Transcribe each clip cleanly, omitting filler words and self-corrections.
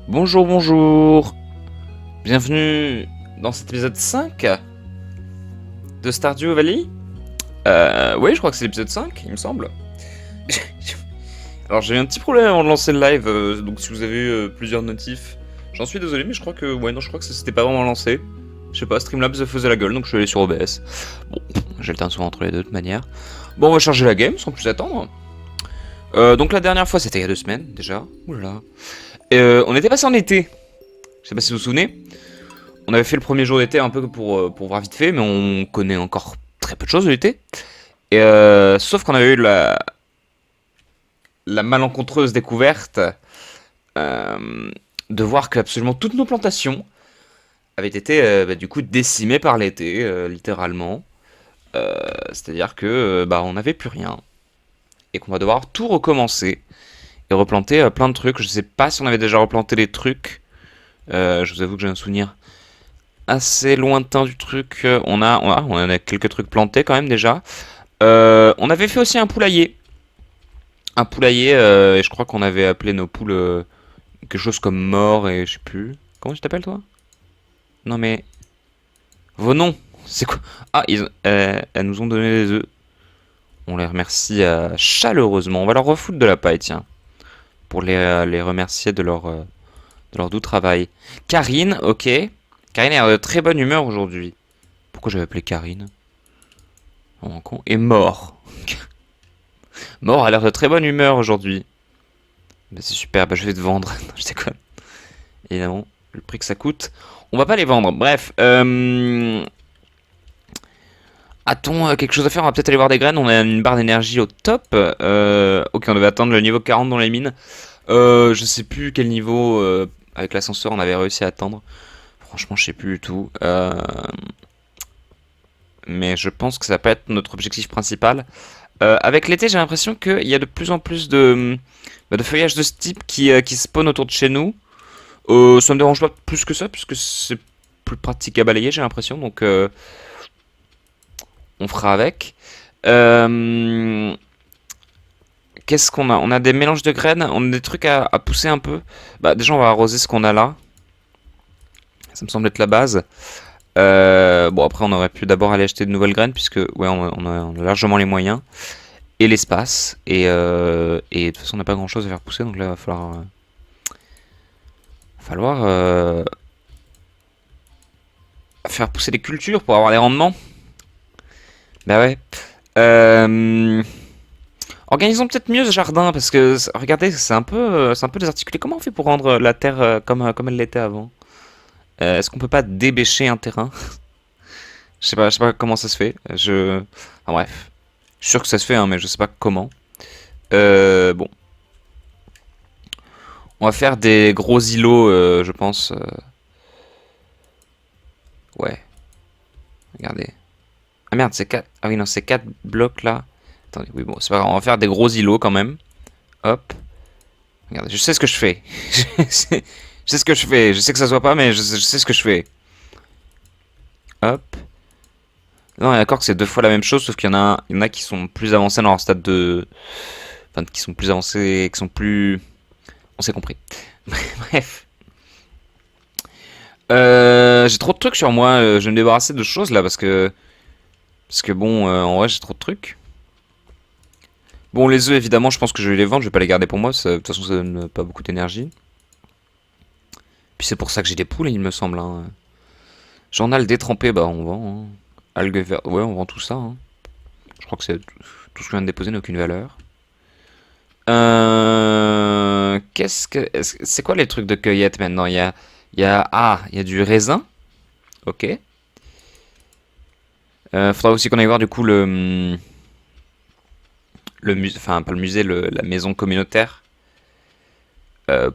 Bonjour, bonjour. Bienvenue dans cet épisode 5 de Stardew Valley. Oui, je crois que c'est l'épisode 5, il me semble. Alors j'ai eu un petit problème avant de lancer le live, donc si vous avez eu plusieurs notifs, j'en suis désolé, mais je crois que ça s'était pas vraiment lancé. Je sais pas, Streamlabs faisait la gueule, donc je suis allé sur OBS. Bon, j'alterne souvent entre les deux de toute manière. Bon, on va charger la game sans plus attendre. Donc la dernière fois, c'était il y a 2 semaines déjà. Oulala. On était passé en été. Je sais pas si vous vous souvenez. On avait fait le premier jour d'été un peu pour voir vite fait, mais on connaît encore très peu de choses de l'été. Sauf qu'on avait eu la malencontreuse découverte de voir que absolument toutes nos plantations avaient été du coup décimées par l'été, littéralement. C'est-à-dire que on n'avait plus rien et qu'on va devoir tout recommencer et replanter plein de trucs. Je sais pas si on avait déjà replanté les trucs. Je vous avoue que j'ai un souvenir assez lointain du truc. On a quelques trucs plantés quand même déjà. On avait fait aussi un poulailler. Un poulailler, et je crois qu'on avait appelé nos poules quelque chose comme mort et je sais plus. Comment tu t'appelles toi? Non mais. Vos noms, c'est quoi? Ah, elles nous ont donné des œufs. On les remercie chaleureusement. On va leur refoutre de la paille, tiens. Pour les remercier de leur doux travail. Karine, ok. Karine est de très bonne humeur aujourd'hui. Pourquoi j'avais appelé Karine? Oh, con. Et mort. Mort a l'air de très bonne humeur aujourd'hui. Bah, c'est super, bah, je vais te vendre. Non, je déconne. Évidemment, le prix que ça coûte. On va pas les vendre. Bref. A-t-on quelque chose à faire? On va peut-être aller voir des graines. On a une barre d'énergie au top. Ok, on devait attendre le niveau 40 dans les mines. Je sais plus quel niveau avec l'ascenseur on avait réussi à attendre. Franchement, je sais plus du tout. Mais je pense que ça peut être notre objectif principal. Avec l'été, j'ai l'impression qu'il y a de plus en plus de feuillage de ce type qui spawn autour de chez nous. Ça me dérange pas plus que ça, puisque c'est plus pratique à balayer, j'ai l'impression. Donc, on fera avec. Qu'est-ce qu'on a? On a des mélanges de graines, on a des trucs à pousser un peu. Bah, déjà, on va arroser ce qu'on a là. Ça me semble être la base. Bon, après, on aurait pu d'abord aller acheter de nouvelles graines, puisque ouais, on a largement les moyens et l'espace. Et de toute façon, on n'a pas grand chose à faire pousser, donc là, il va falloir faire pousser des cultures pour avoir des rendements. Bah ouais. Organisons peut-être mieux ce jardin, parce que regardez, c'est un peu désarticulé. Comment on fait pour rendre la terre comme elle l'était avant? Est-ce qu'on peut pas débêcher un terrain? Je sais pas comment ça se fait. Enfin, bref. Je suis sûr que ça se fait, hein, mais je sais pas comment. Bon. On va faire des gros îlots, je pense. Ouais. Regardez. Ah merde, c'est 4. Ah oui, non, c'est 4 blocs là. Attendez, oui, bon, c'est pas grave. On va faire des gros îlots quand même. Hop. Regardez, je sais ce que je fais. Je sais ce que je fais. Je sais que ça se voit pas, mais je sais ce que je fais. Hop. Non, d'accord que c'est 2 fois la même chose, sauf qu'il y en a qui sont plus avancés dans leur stade de. Enfin, qui sont plus avancés, qui sont plus. On s'est compris. Bref. J'ai trop de trucs sur moi. Je vais me débarrasser de choses là parce que. Parce que bon, en vrai, j'ai trop de trucs. Bon, les œufs, évidemment, je pense que je vais les vendre. Je vais pas les garder pour moi. De toute façon, ça donne pas beaucoup d'énergie. Puis c'est pour ça que j'ai des poules, il me semble. Hein. Journal détrempé, bah on vend. Hein. Algues vertes, ouais, on vend tout ça. Hein. Je crois que c'est tout ce que je viens de déposer n'a aucune valeur. C'est quoi les trucs de cueillette maintenant? Il y a du raisin. Ok. Faudra aussi qu'on aille voir du coup le musée, enfin pas le musée, la maison communautaire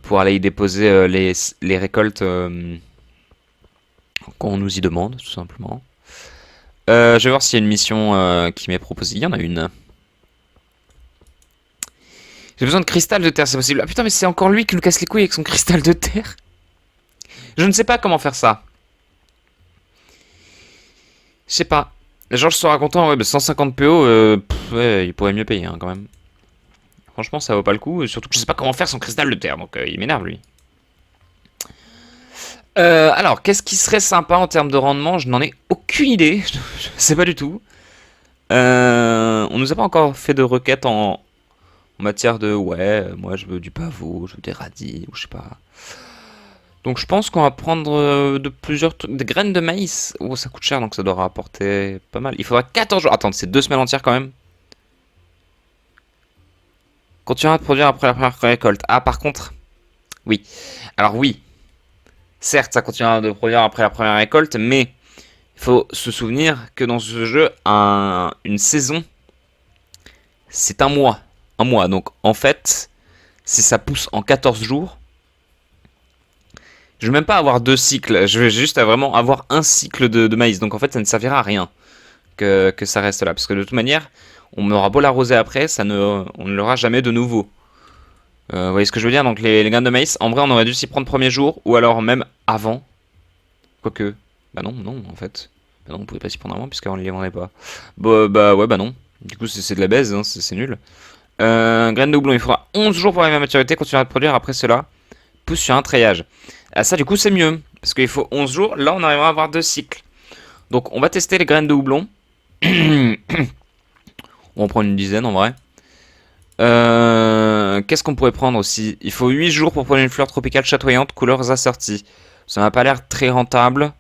pour aller y déposer les récoltes qu'on nous y demande, tout simplement. Je vais voir s'il y a une mission qui m'est proposée. Il y en a une. J'ai besoin de cristal de terre, c'est possible. Ah putain, mais c'est encore lui qui nous casse les couilles avec son cristal de terre. Je ne sais pas comment faire ça. Je sais pas. Georges sera content, ouais, 150 PO, ouais, il pourrait mieux payer hein, quand même. Franchement, ça vaut pas le coup. Surtout que je sais pas comment faire son cristal de terre, donc il m'énerve lui. Alors, qu'est-ce qui serait sympa en termes de rendement? Je n'en ai aucune idée. Je sais pas du tout. On nous a pas encore fait de requête en matière de ouais, moi je veux du pavot, je veux des radis, ou je sais pas. Donc je pense qu'on va prendre de plusieurs trucs, des graines de maïs. Oh, ça coûte cher, donc ça doit rapporter pas mal. Il faudra 14 jours. Attends, c'est 2 semaines entières quand même. Continuera de produire après la première récolte. Ah, par contre, oui. Alors oui, certes, ça continuera de produire après la première récolte, mais il faut se souvenir que dans ce jeu, une saison, c'est un mois. Un mois. Donc en fait, si ça pousse en 14 jours, je vais même pas avoir 2 cycles. Je vais juste vraiment avoir un cycle de maïs. Donc en fait, ça ne servira à rien que ça reste là. Parce que de toute manière, on aura beau l'arroser après, on ne l'aura jamais de nouveau. Vous voyez ce que je veux dire? Donc les graines de maïs, en vrai, on aurait dû s'y prendre premier jour, ou alors même avant. Quoique, bah non, non, en fait. Bah non, on pouvait pas s'y prendre avant, puisqu'on ne les vendait pas. Bah ouais, bah non. Du coup, c'est de la baise, hein, c'est nul. Graines de houblon, il faudra 11 jours pour arriver à maturité, continuera de produire après cela. Pousse sur un treillage. Ah, ça, du coup, c'est mieux. Parce qu'il faut 11 jours, là, on arrivera à avoir 2 cycles. Donc, on va tester les graines de houblon. On va en prendre une dizaine, en vrai. Qu'est-ce qu'on pourrait prendre aussi? Il faut 8 jours pour prendre une fleur tropicale chatoyante, couleurs assorties. Ça n'a pas l'air très rentable.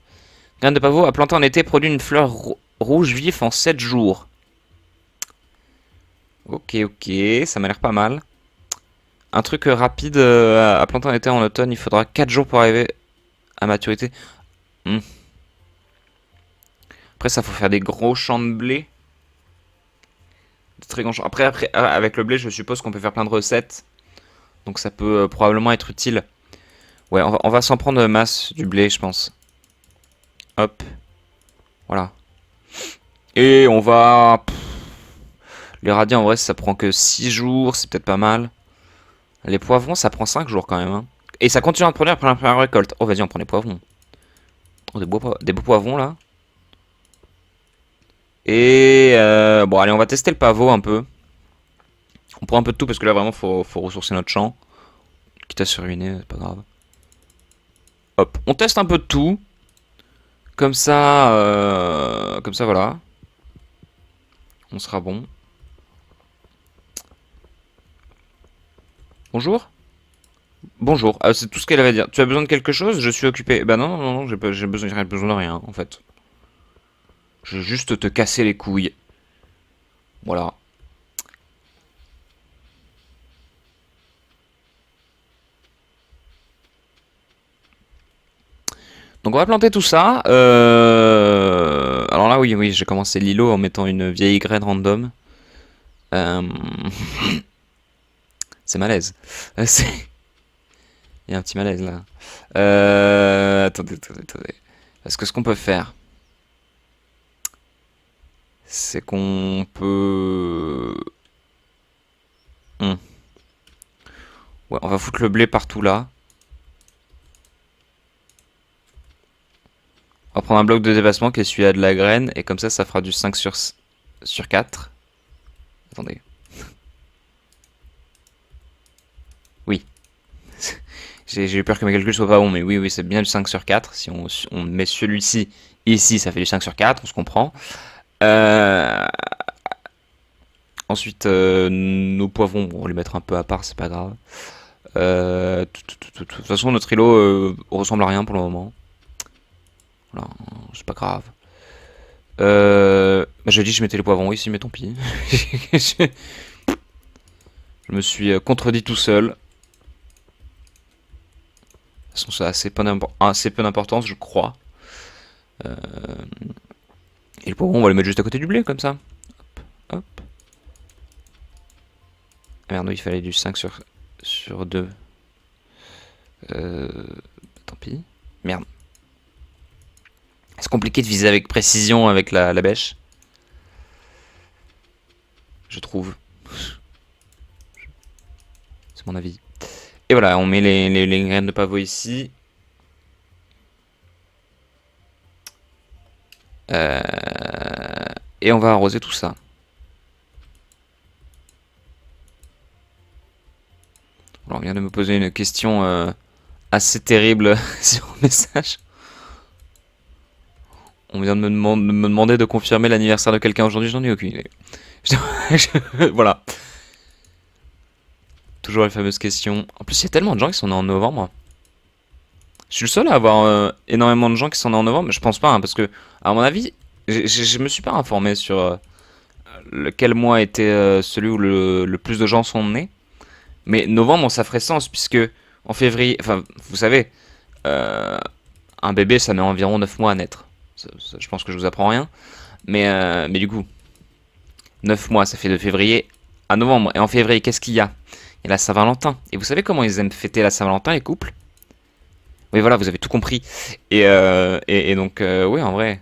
Graine de pavot à planter en été produit une fleur rouge vif en 7 jours. Ok, ok, ça m'a l'air pas mal. Un truc rapide à planter en été en automne, il faudra 4 jours pour arriver à maturité. Hmm. Après, ça faut faire des gros champs de blé. Des très grands champs. Après, avec le blé, je suppose qu'on peut faire plein de recettes. Donc ça peut probablement être utile. Ouais, on va s'en prendre masse du blé, je pense. Hop, voilà. Et on va... Les radis, en vrai, ça prend que 6 jours, c'est peut-être pas mal. Les poivrons, ça prend 5 jours quand même, hein. Et ça continue de produire après la première récolte. Oh, vas-y, on prend les poivrons. Oh, des beaux poivrons, là. Et... bon, allez, on va tester le pavot un peu. On prend un peu de tout, parce que là, vraiment, faut ressourcer notre champ. Quitte à se ruiner, c'est pas grave. Hop, on teste un peu de tout. Comme ça, voilà. On sera bon. Bonjour. Bonjour. Ah, c'est tout ce qu'elle avait à dire. Tu as besoin de quelque chose? Je suis occupé. Bah non, non, non, j'ai besoin de rien, en fait. Je vais juste te casser les couilles. Voilà. Donc on va planter tout ça. Alors là, oui, oui, j'ai commencé l'îlot en mettant une vieille graine random. Euh, C'est malaise. Il y a un petit malaise là. Attendez, attendez, attendez. Parce que ce qu'on peut faire, c'est qu'on peut... Hmm. Ouais, on va foutre le blé partout là. On va prendre un bloc de dépassement qui est celui-là de la graine. Et comme ça fera du 5 sur 4. Attendez. Oui. J'ai eu peur que mes calculs soient pas bons. Mais oui, oui, c'est bien du 5 sur 4. Si on met celui-ci ici, ça fait du 5 sur 4. On se comprend. Euh, Ensuite, nos poivrons, bon, on va les mettre un peu à part, c'est pas grave. De toute façon, notre îlot ressemble à rien pour le moment. Voilà, c'est pas grave. Bah, j'ai dit que je mettais les poivrons ici, mais tant pis. Je me suis contredit tout seul. De toute façon, ça a assez peu d'importance, je crois. Euh, Et le poivron, on va le mettre juste à côté du blé, comme ça. Hop, hop. Ah merde, il fallait du 5 sur 2. Tant pis. Merde. C'est compliqué de viser avec précision avec la bêche. Je trouve. C'est mon avis. Et voilà, on met les graines de pavot ici. Et on va arroser tout ça. Alors, on vient de me poser une question assez terrible sur le message. On vient de me demander de confirmer l'anniversaire de quelqu'un aujourd'hui, j'en ai aucune idée. Voilà. Toujours la fameuse question. En plus, il y a tellement de gens qui sont nés en novembre. Je suis le seul à avoir énormément de gens qui sont nés en novembre, mais je pense pas, hein, parce que, à mon avis, je me suis pas informé sur lequel mois était celui où le plus de gens sont nés. Mais novembre, ça ferait sens, puisque en février, enfin, vous savez, euh, un bébé, ça met environ 9 mois à naître. Je pense que je vous apprends rien. Mais du coup, 9 mois, ça fait de février à novembre. Et en février, qu'est-ce qu'il y a? Il y a la Saint-Valentin. Et vous savez comment ils aiment fêter la Saint-Valentin, les couples? Oui, voilà, vous avez tout compris. Et donc, oui, en vrai,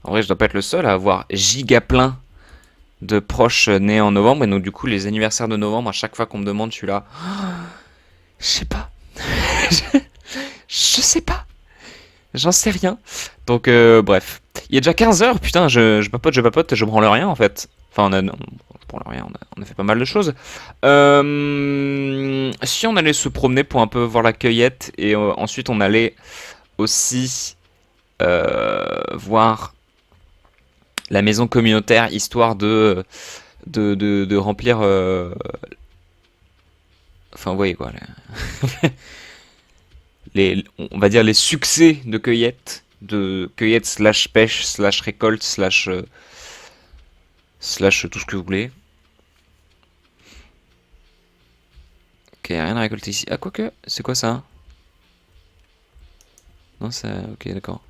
je dois pas être le seul à avoir giga plein de proches nés en novembre. Et donc, du coup, les anniversaires de novembre, à chaque fois qu'on me demande, je suis là. Je sais pas. Je sais pas. J'en sais rien. Donc, bref. Il est déjà 15 heures, putain, je papote, je branle rien en fait. Enfin, non, je branle rien, on a fait pas mal de choses. Si on allait se promener pour un peu voir la cueillette, et ensuite on allait aussi voir la maison communautaire, histoire de remplir. Enfin, vous voyez quoi. On va dire les succès de cueillette slash pêche slash récolte slash tout ce que vous voulez. Ok, rien à récolter ici. Ah, quoique, c'est quoi ça? Non, c'est... Ok, d'accord.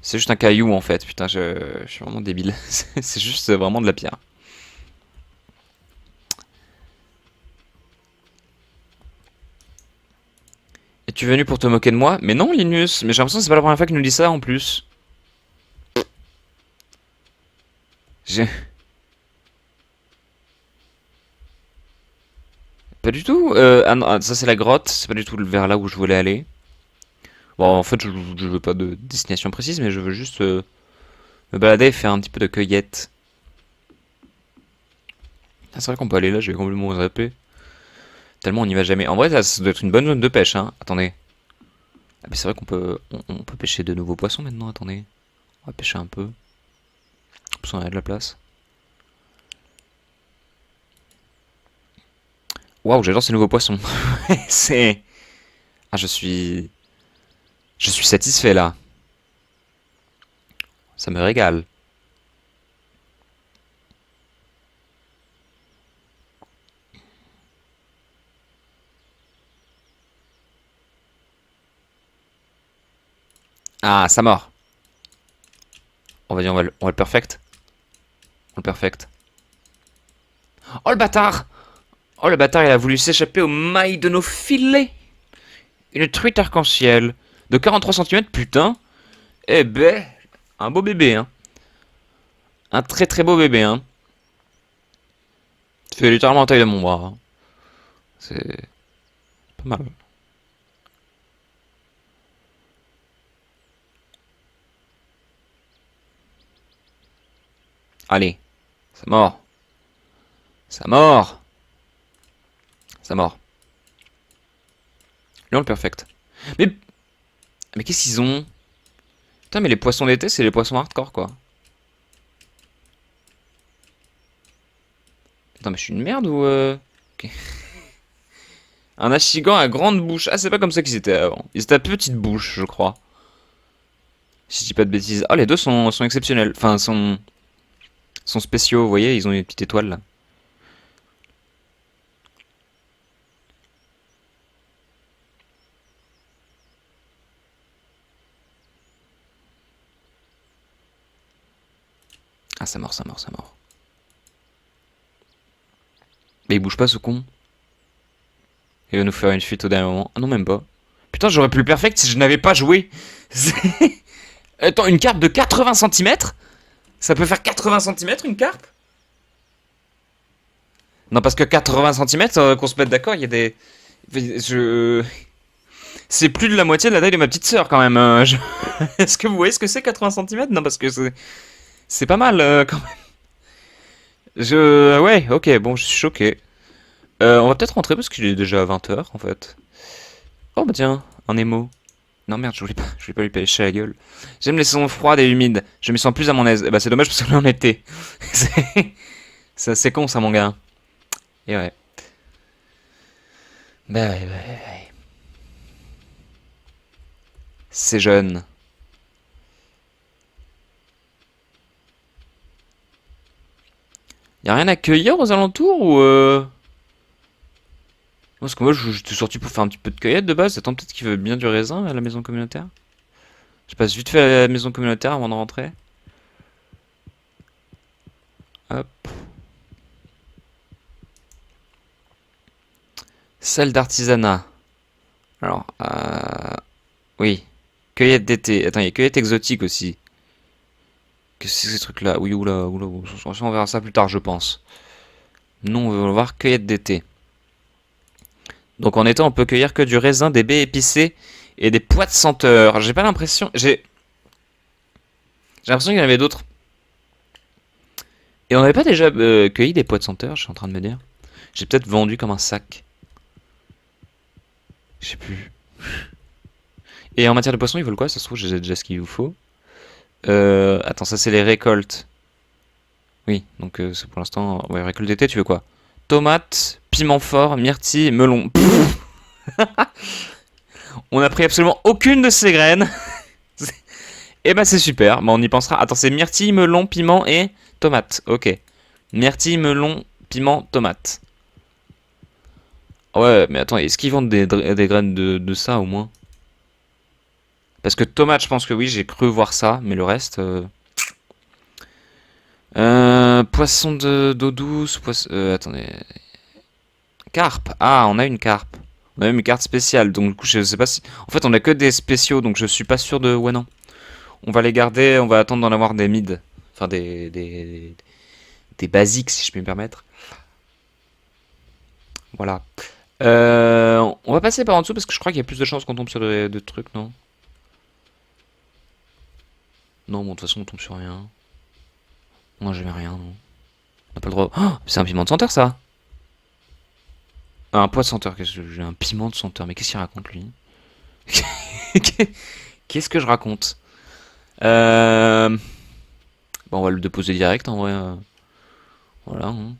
C'est juste un caillou en fait, putain, je suis vraiment débile. C'est juste vraiment de la pierre. Es-tu venu pour te moquer de moi? Mais non, Linus, mais j'ai l'impression que c'est pas la première fois qu'il nous dit ça en plus. J'ai... Pas du tout. Ah non, ah, ça c'est la grotte, c'est pas du tout vers là où je voulais aller. Bon, en fait, je veux pas de destination précise, mais je veux juste me balader et faire un petit peu de cueillette. Ah, c'est vrai qu'on peut aller là, j'ai complètement zappé. Tellement on n'y va jamais. En vrai, ça doit être une bonne zone de pêche, hein. Attendez. Ah, mais c'est vrai on peut pêcher de nouveaux poissons maintenant, attendez. On va pêcher un peu. En plus, on a de la place. Waouh, j'adore ces nouveaux poissons. C'est... Ah, je suis... Je suis satisfait là. Ça me régale. Ah, ça mord. On va dire, on va le perfect. On le perfect. Oh le bâtard! Oh le bâtard, il a voulu s'échapper aux mailles de nos filets. Une truite arc-en-ciel. De 43 centimètres, putain. Eh ben, un beau bébé, hein. Un très très beau bébé, hein. Tu fais littéralement la taille de mon bras, hein. C'est pas mal. Allez, ça mord. Ça mord. Ça mord. Lui, on le perfect. Mais, mais qu'est-ce qu'ils ont? Putain, mais les poissons d'été, c'est les poissons hardcore, quoi. Attends, mais je suis une merde ou ok. Un achigan à grande bouche. Ah, c'est pas comme ça qu'ils étaient avant. Ils étaient à petite bouche, je crois. Si je dis pas de bêtises. Ah, les deux sont exceptionnels. Enfin, sont spéciaux, vous voyez, ils ont une petite étoile là. Ah, ça mord, ça mord, ça mord. Mais il bouge pas ce con. Il va nous faire une fuite au dernier moment. Ah non, même pas. Putain, j'aurais pu le perfect si je n'avais pas joué. Attends, une carpe de 80 centimètres. Ça peut faire 80 centimètres une carpe? Non, parce que 80 centimètres, qu'on se mette d'accord, il y a des... Je... C'est plus de la moitié de la taille de ma petite sœur quand même. Est-ce que vous voyez ce que c'est 80 centimètres? Non, parce que c'est pas mal quand même. Ouais, ok, bon, je suis choqué. On va peut-être rentrer parce qu'il est déjà 20 heures en fait. Oh bah tiens, en émo. Non merde, je voulais pas lui pêcher la gueule. J'aime les saisons froides et humides. Je me sens plus à mon aise. Bah c'est dommage parce que là on était. C'est con ça mon gars. Et ouais. Bah ouais. C'est jeune. Y'a rien à cueillir aux alentours ou Parce que moi j'étais sorti pour faire un petit peu de cueillette de base. Attends, peut-être qu'il veut bien du raisin à la maison communautaire. Je passe vite fait à la maison communautaire avant de rentrer. Hop. Salle d'artisanat. Alors, oui. Cueillette d'été. Attends, il y a cueillette exotique aussi. Qu'est-ce que c'est ces trucs-là? Oui, oula. On verra ça plus tard, je pense. Nous, on veut voir cueillette d'été. Donc en été, on peut cueillir que du raisin, des baies épicées et des pois de senteur. J'ai pas l'impression. J'ai l'impression qu'il y en avait d'autres. Et on n'avait pas déjà cueilli des pois de senteur, je suis en train de me dire. J'ai peut-être vendu comme un sac. Je sais plus. Et en matière de poisson, ils veulent quoi? Ça se trouve, j'ai déjà ce qu'il vous faut. Attends, ça c'est les récoltes. Oui, donc c'est pour l'instant. Ouais, récolte d'été, tu veux quoi? Tomates, piment fort, myrtille, melon. Pff, on a pris absolument aucune de ces graines. Et bah c'est super, bah, on y pensera. Attends, c'est myrtille, melon, piment et tomate. Ok. Myrtille, melon, piment, tomate. Ouais, mais attends, est-ce qu'ils vendent des graines de ça au moins? Parce que tomate, je pense que oui, j'ai cru voir ça, mais le reste. Poisson d'eau douce, attendez. Carpe. Ah, on a une carpe. On a même une carte spéciale, donc du coup, je sais pas si. En fait, on a que des spéciaux, donc je suis pas sûr de. Ouais, non. On va les garder, on va attendre d'en avoir des mid. Enfin, des basiques, si je puis me permettre. Voilà. On va passer par en dessous parce que je crois qu'il y a plus de chances qu'on tombe sur des trucs, non? Non, bon, de toute façon, on tombe sur rien. Moi, jamais rien, non. On n'a pas le droit. Oh, c'est un piment de senteur, ça! Ah, un pois de senteur, j'ai un piment de senteur, mais qu'est-ce qu'il raconte, lui? Qu'est-ce que je raconte? Bon, on va le déposer direct, en vrai. Voilà, hein.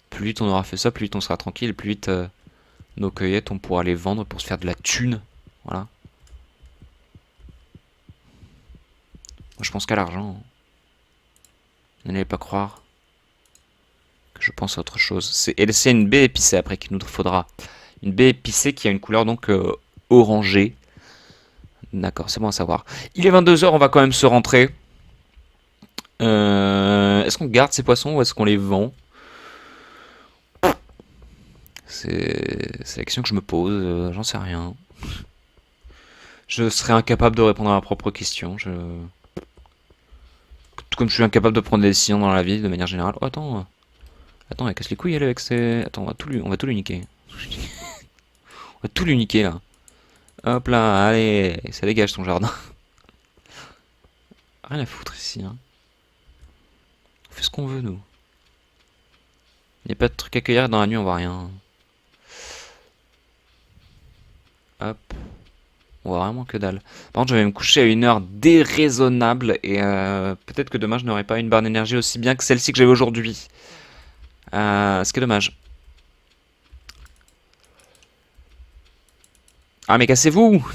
Plus vite on aura fait ça, plus vite on sera tranquille, et plus vite nos cueillettes on pourra les vendre pour se faire de la thune. Voilà. Moi je pense qu'à l'argent. N'allez pas croire que je pense à autre chose. C'est une baie épicée après qu'il nous faudra. Une baie épicée qui a une couleur donc orangée. D'accord, c'est bon à savoir. Il est 22 h, on va quand même se rentrer. Est-ce qu'on garde ces poissons ou est-ce qu'on les vend? C'est la question que je me pose, j'en sais rien. Je serais incapable de répondre à ma propre question. Tout comme je suis incapable de prendre des décisions dans la vie de manière générale. Oh, attends, elle casse les couilles elle avec ses. Attends, on va tout lui niquer. On va tout lui niquer là. Hop là, allez, ça dégage ton jardin. Rien à foutre ici, hein. On fait ce qu'on veut nous. Il n'y a pas de truc à cueillir dans la nuit, on voit rien. Hop. On voit vraiment que dalle. Par contre, je vais me coucher à une heure déraisonnable et peut-être que demain je n'aurai pas une barre d'énergie aussi bien que celle-ci que j'avais aujourd'hui. Ce qui est dommage. Ah mais cassez-vous!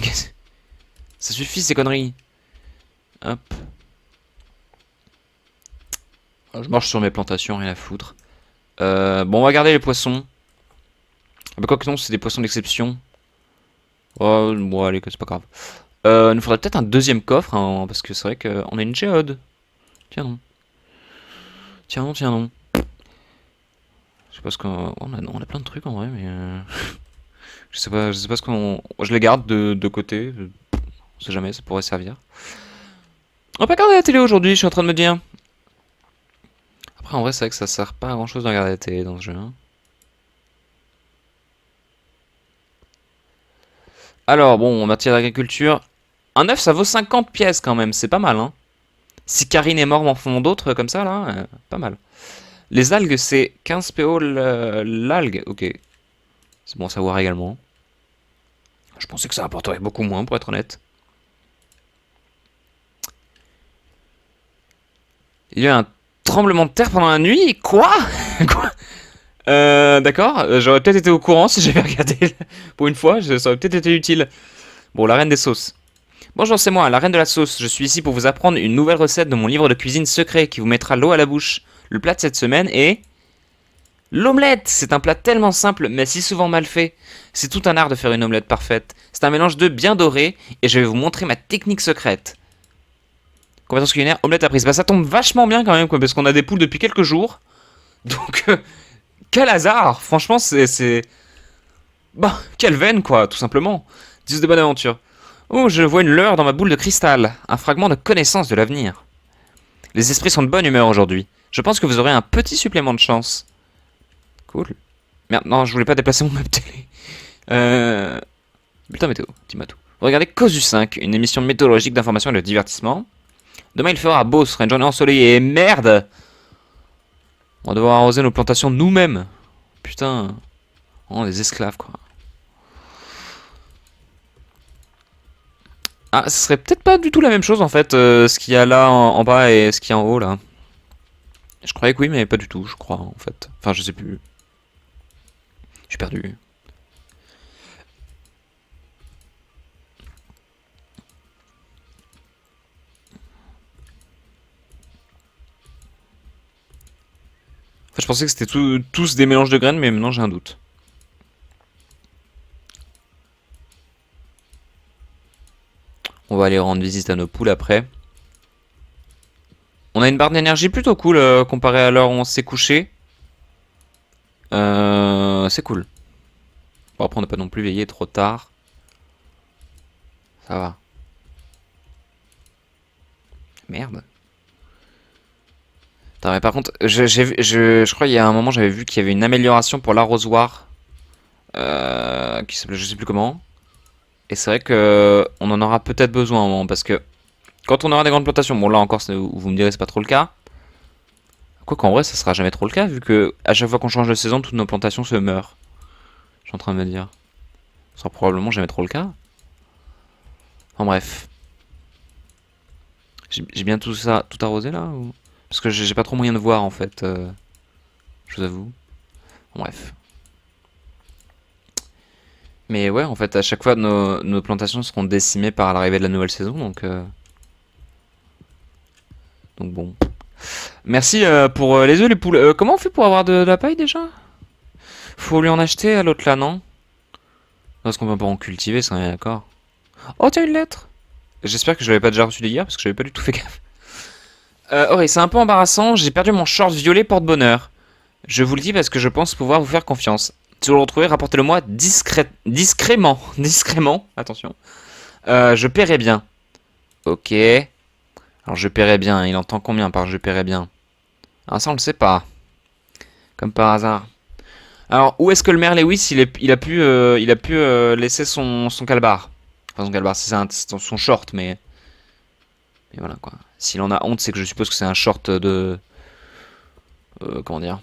Ça suffit ces conneries. Hop. Je marche sur mes plantations, rien à foutre. Bon, on va garder les poissons. Ah bah quoi que non, c'est des poissons d'exception. Oh, bon allez, c'est pas grave. Il nous faudrait peut-être un deuxième coffre, hein, parce que c'est vrai qu'on a une géode. Tiens non. Tiens non. Je sais pas ce qu'on... On a plein de trucs en vrai, mais... je sais pas ce qu'on... Je les garde de côté. On sait jamais, ça pourrait servir. On va pas regarder la télé aujourd'hui, je suis en train de me dire. Après, en vrai, c'est vrai que ça sert pas à grand chose de regarder la télé dans ce jeu. Hein. Alors, bon, en matière d'agriculture... Un œuf, ça vaut 50 pièces quand même, c'est pas mal, hein. Si Karine est mort, m'en font d'autres comme ça, là, pas mal. Les algues, c'est 15 PO l'algue, ok. C'est bon à savoir également. Je pensais que ça rapporterait beaucoup moins, pour être honnête. Il y a eu un tremblement de terre pendant la nuit. Quoi? Quoi? D'accord. J'aurais peut-être été au courant si j'avais regardé pour une fois. Ça aurait peut-être été utile. Bon, la reine des sauces. Bonjour, c'est moi, la reine de la sauce. Je suis ici pour vous apprendre une nouvelle recette de mon livre de cuisine secret qui vous mettra l'eau à la bouche. Le plat de cette semaine est... l'omelette. C'est un plat tellement simple, mais si souvent mal fait. C'est tout un art de faire une omelette parfaite. C'est un mélange d'œufs bien dorés, et je vais vous montrer ma technique secrète. Compétence culinaire, omelette à prise. Bah ça tombe vachement bien quand même, quoi, parce qu'on a des poules depuis quelques jours. Donc, quel hasard. Franchement, c'est... bah, quelle veine, quoi, tout simplement. 10 de bonne aventure. Oh, je vois une leurre dans ma boule de cristal. Un fragment de connaissance de l'avenir. Les esprits sont de bonne humeur aujourd'hui. Je pense que vous aurez un petit supplément de chance. Cool. Merde, non, je voulais pas déplacer mon meuble télé. Bulletin météo, dis-moi tout. Regardez Cosu 5, une émission météorologique d'information et de divertissement. Demain il fera beau, ce sera une journée ensoleillée. Et merde! On va devoir arroser nos plantations nous-mêmes. Putain. Oh, des esclaves, quoi. Ah, ce serait peut-être pas du tout la même chose, en fait, ce qu'il y a là en bas et ce qu'il y a en haut, là. Je croyais que oui, mais pas du tout, je crois, en fait. Enfin, je sais plus. Je suis perdu. Enfin, je pensais que c'était tous des mélanges de graines, mais maintenant j'ai un doute. On va aller rendre visite à nos poules après. On a une barre d'énergie plutôt cool comparé à l'heure où on s'est couché. C'est cool. Bon, après, on n'a pas non plus veillé trop tard. Ça va. Merde. Attends, mais par contre, je crois qu'il y a un moment, j'avais vu qu'il y avait une amélioration pour l'arrosoir. Qui s'appelait je sais plus comment. Et c'est vrai que on en aura peut-être besoin à un moment. Parce que quand on aura des grandes plantations, bon là encore, vous me direz c'est pas trop le cas. Quoi qu'en vrai, ça sera jamais trop le cas, vu que à chaque fois qu'on change de saison, toutes nos plantations se meurent. Je suis en train de me dire. Ce sera probablement jamais trop le cas. Enfin bref. J'ai bien tout ça, tout arrosé là ou... Parce que j'ai pas trop moyen de voir en fait. Je vous avoue. Bon, bref. Mais ouais, en fait, à chaque fois, nos plantations seront décimées par l'arrivée de la nouvelle saison, donc bon. Merci pour les œufs, les poules. Comment on fait pour avoir de la paille déjà? Faut lui en acheter à l'autre là, non? Parce qu'on peut pas en cultiver, ça on est d'accord. Oh, tiens, une lettre! J'espère que je l'avais pas déjà reçu hier parce que j'avais pas du tout fait gaffe. Ok, c'est un peu embarrassant, j'ai perdu mon short violet porte-bonheur. Je vous le dis parce que je pense pouvoir vous faire confiance. Si vous le retrouvez, rapportez-le moi discrètement. Discrètement, attention. Je paierai bien. Ok. Alors je paierai bien, il entend combien par je paierai bien? Ah ça on le sait pas. Comme par hasard. Alors où est-ce que le maire Lewis il a pu, laisser son calbar? Enfin son calbar, c'est son short, mais voilà quoi. S'il en a honte, c'est que je suppose que c'est un short de... comment dire?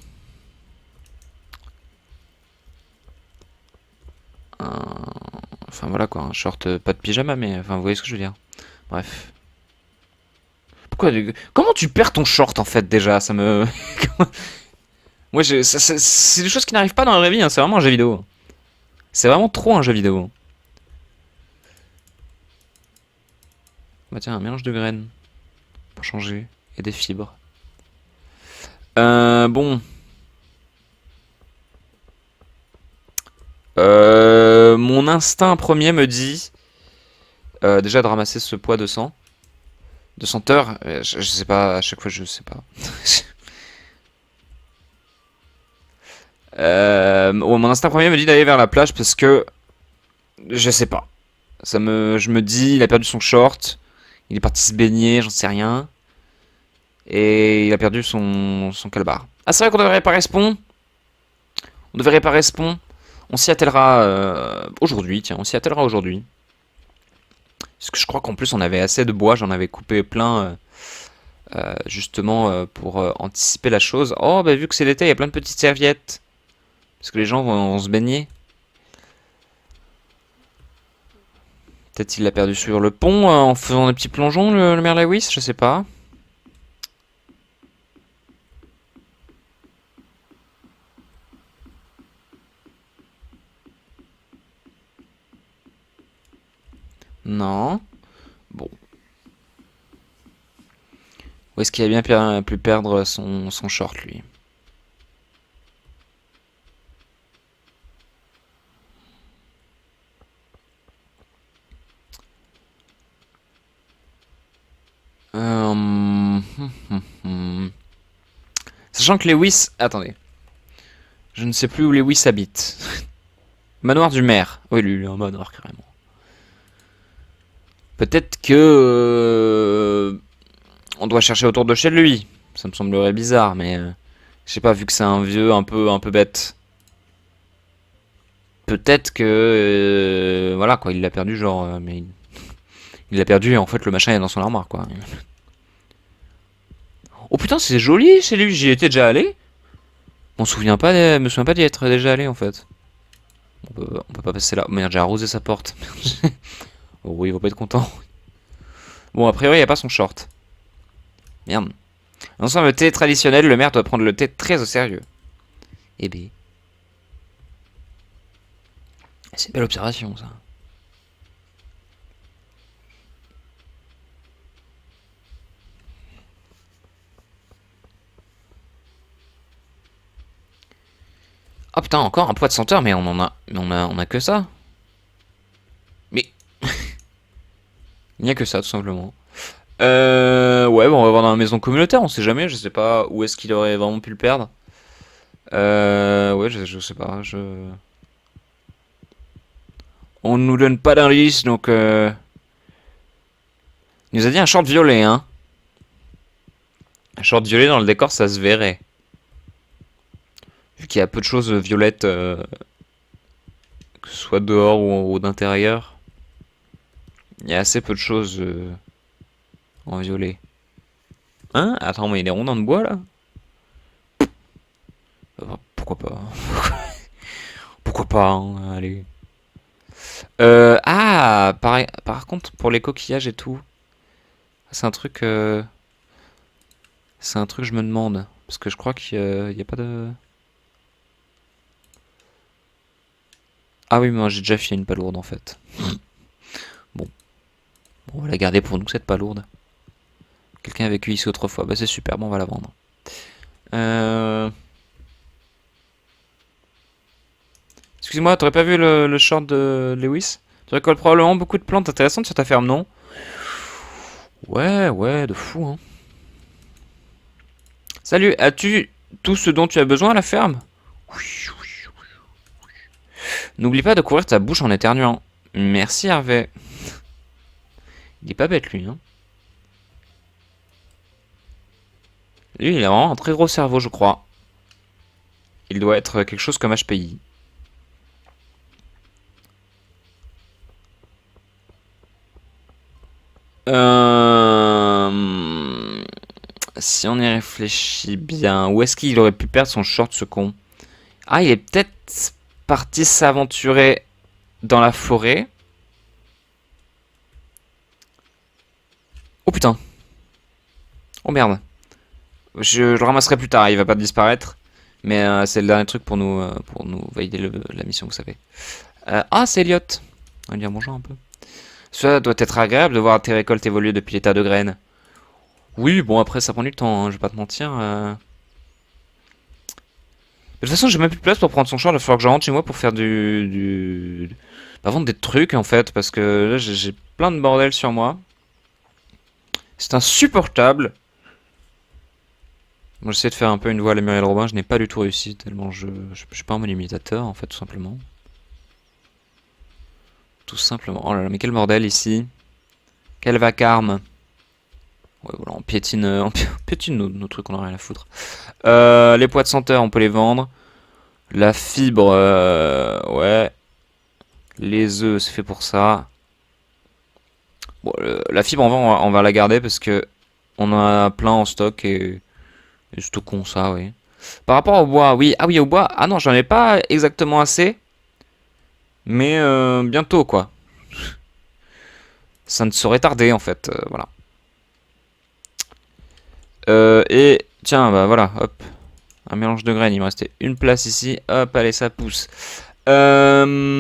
Enfin voilà quoi, un short, pas de pyjama, mais enfin vous voyez ce que je veux dire. Bref. Pourquoi comment tu perds ton short en fait déjà? Ça me... Moi c'est des choses qui n'arrivent pas dans la vraie vie, hein. C'est vraiment un jeu vidéo. C'est vraiment trop un jeu vidéo. Bah tiens, un mélange de graines. Pour changer. Et des fibres. Bon. Mon instinct premier me dit... déjà de ramasser ce poids de sang. De senteur. Je sais pas, à chaque fois je sais pas. Mon instinct premier me dit d'aller vers la plage parce que... Je sais pas. Je me dis, il a perdu son short. Il est parti se baigner, j'en sais rien. Et il a perdu son calbar. Ah, c'est vrai qu'on devrait réparer ce pont. On devait réparer ce pont. On s'y attellera aujourd'hui, tiens, on s'y attellera aujourd'hui. Parce que je crois qu'en plus on avait assez de bois, j'en avais coupé plein justement pour anticiper la chose. Oh, bah vu que c'est l'été, il y a plein de petites serviettes. Parce que les gens vont se baigner. Peut-être il l'a perdu sur le pont en faisant des petits plongeons, le maire Lewis, je sais pas. Non. Bon. Où est-ce qu'il a bien pu perdre son short, lui? Sachant que Lewis... Attendez. Je ne sais plus où Lewis habite. Manoir du maire. Oui, lui, il est un manoir, carrément. Peut-être que... on doit chercher autour de chez lui. Ça me semblerait bizarre, mais... je sais pas, vu que c'est un vieux un peu bête. Peut-être que... voilà, quoi, il l'a perdu, genre... mais... il l'a perdu et en fait, le machin est dans son armoire, quoi. Oh putain, c'est joli chez lui, j'y étais déjà allé. On me souviens pas d'y être déjà allé, en fait. On peut pas passer là. Oh, merde, j'ai arrosé sa porte. Oh oui, il va pas être content. Bon, a priori, il n'y a pas son short. Merde. Dans le thé traditionnel, le maire doit prendre le thé très au sérieux. Eh ben. C'est une belle observation, ça. Oh putain, encore un poids de senteur, mais on a que ça. Mais il n'y a que ça, tout simplement. Ouais, bon, on va voir dans la maison communautaire, on sait jamais, je sais pas où est-ce qu'il aurait vraiment pu le perdre. Ouais, je sais pas, on nous donne pas d'indice, donc il nous a dit un short violet, hein. Un short violet dans le décor, ça se verrait. Vu qu'il y a peu de choses violettes, que ce soit dehors ou d'intérieur. Il y a assez peu de choses en violet. Hein? Attends, mais il est rondins de bois là? Pourquoi pas? Pourquoi pas, hein? Allez. Ah! Par contre, pour les coquillages et tout, c'est un truc. C'est un truc, je me demande. Parce que je crois qu'il y a pas de. Ah oui, mais moi j'ai déjà filé une palourde en fait. Bon. Bon, on va la garder pour nous, cette palourde. Quelqu'un a vécu ici autrefois. Bah c'est super, bon, on va la vendre. Excuse-moi, t'aurais pas vu le short de Lewis? Tu récoltes probablement beaucoup de plantes intéressantes sur ta ferme, non? Ouais, ouais, de fou, hein. Salut, as-tu tout ce dont tu as besoin à la ferme? Oui, oui, oui. N'oublie pas de couvrir ta bouche en éternuant. Merci, Hervé. Il est pas bête, lui, hein. Lui, il a vraiment un très gros cerveau, je crois. Il doit être quelque chose comme HPI. Si on y réfléchit bien, où est-ce qu'il aurait pu perdre son short, ce con? Ah, il est peut-être parti s'aventurer dans la forêt. Oh putain. Oh merde. Je le ramasserai plus tard, il va pas disparaître. Mais c'est le dernier truc pour nous valider la mission, vous savez. Ah, c'est Elliot. On va lui dire bonjour un peu. Cela doit être agréable de voir tes récoltes évoluer depuis l'état de graines. Oui, bon, après, ça prend du temps, hein, je vais pas te mentir. De toute façon, j'ai même plus de place pour prendre son champ. Il va falloir que je rentre chez moi pour faire bah, vendre des trucs, en fait, parce que là, j'ai plein de bordel sur moi. C'est insupportable. Moi, j'essaie de faire un peu une voix à la Muriel Robin, je n'ai pas du tout réussi, tellement je suis pas un bon imitateur, en fait, tout simplement. Tout simplement. Oh là là, mais quel bordel ici. Quel vacarme. Ouais, voilà, on piétine nos trucs, on a rien à foutre. Les pois de senteur, on peut les vendre. La fibre, ouais. Les œufs, c'est fait pour ça. Bon, la fibre, on va la garder parce que on en a plein en stock et stockons ça, oui. Par rapport au bois, oui. Ah oui, au bois. Ah non, j'en ai pas exactement assez. Mais bientôt, quoi. ça ne saurait tarder en fait, voilà. Et tiens, bah voilà, hop, un mélange de graines, il me restait une place ici, hop, allez, ça pousse. J'aurais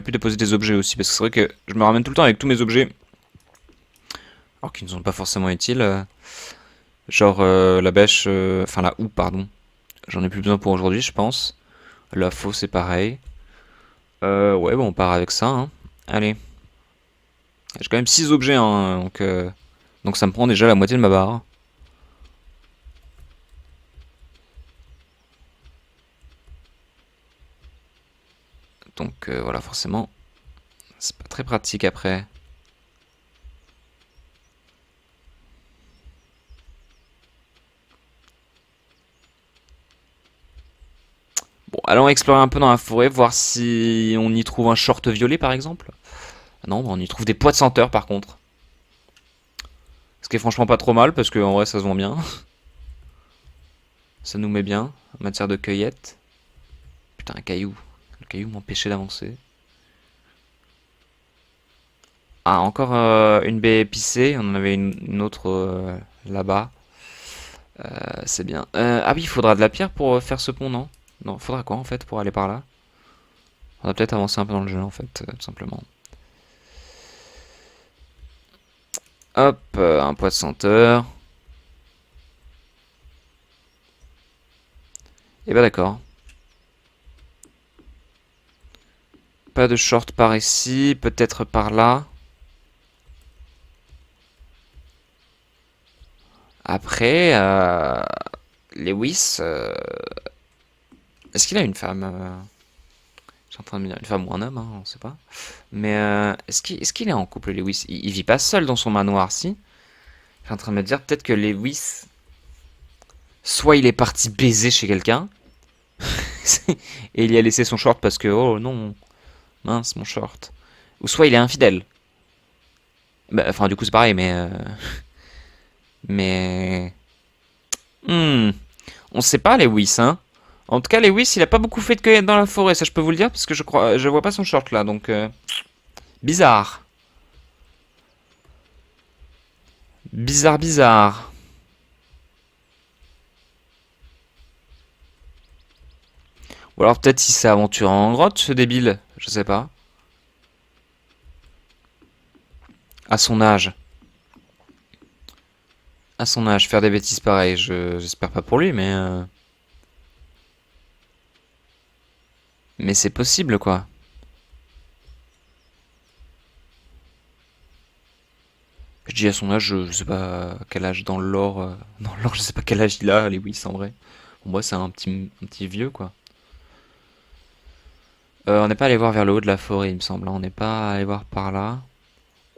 pu déposer des objets aussi, parce que c'est vrai que je me ramène tout le temps avec tous mes objets, alors qu'ils ne sont pas forcément utiles. Genre la bêche, enfin la houe, pardon. J'en ai plus besoin pour aujourd'hui, je pense. La faux, c'est pareil. Ouais, bon, on part avec ça, hein. Allez. J'ai quand même 6 objets, hein, donc ça me prend déjà la moitié de ma barre. Donc voilà, forcément, c'est pas très pratique après. Bon, allons explorer un peu dans la forêt, voir si on y trouve un short violet par exemple. Non, on y trouve des pois de senteur par contre. Ce qui est franchement pas trop mal parce qu'en vrai ça se vend bien. Ça nous met bien en matière de cueillette. Putain, un caillou. Le caillou m'empêchait d'avancer. Ah, encore une baie épicée. On en avait une autre là-bas. C'est bien. Ah oui, il faudra de la pierre pour faire ce pont, non? Non, faudra quoi en fait pour aller par là? On va peut-être avancer un peu dans le jeu en fait, tout simplement. Hop, un poids de senteur. Et bah d'accord. Pas de short par ici, peut-être par là. Après, Lewis, est-ce qu'il a une femme Je suis en train de me dire une femme ou un homme, hein, on sait pas. Mais est-ce qu'il est en couple, Lewis? Il vit pas seul dans son manoir, si? Je suis en train de me dire peut-être que Lewis, soit il est parti baiser chez quelqu'un, et il y a laissé son short parce que, oh non, mince, mon short. Ou soit il est infidèle. Bah, enfin, du coup, c'est pareil, mais... Hmm, on sait pas, Lewis, hein. En tout cas, Lewis, il a pas beaucoup fait de cueillette dans la forêt, ça je peux vous le dire, parce que je vois pas son short là, donc... bizarre. Bizarre, bizarre. Ou alors peut-être il s'est aventuré en grotte, ce débile. Je sais pas. À son âge. À son âge, faire des bêtises pareilles, j'espère pas pour lui, mais c'est possible, quoi. Je dis à son âge, je sais pas quel âge dans le lore. Dans le lore, je sais pas quel âge il a, Lewis, en vrai. Pour moi, c'est un petit vieux, quoi. On n'est pas allé voir vers le haut de la forêt, il me semble, hein. On n'est pas allé voir par là.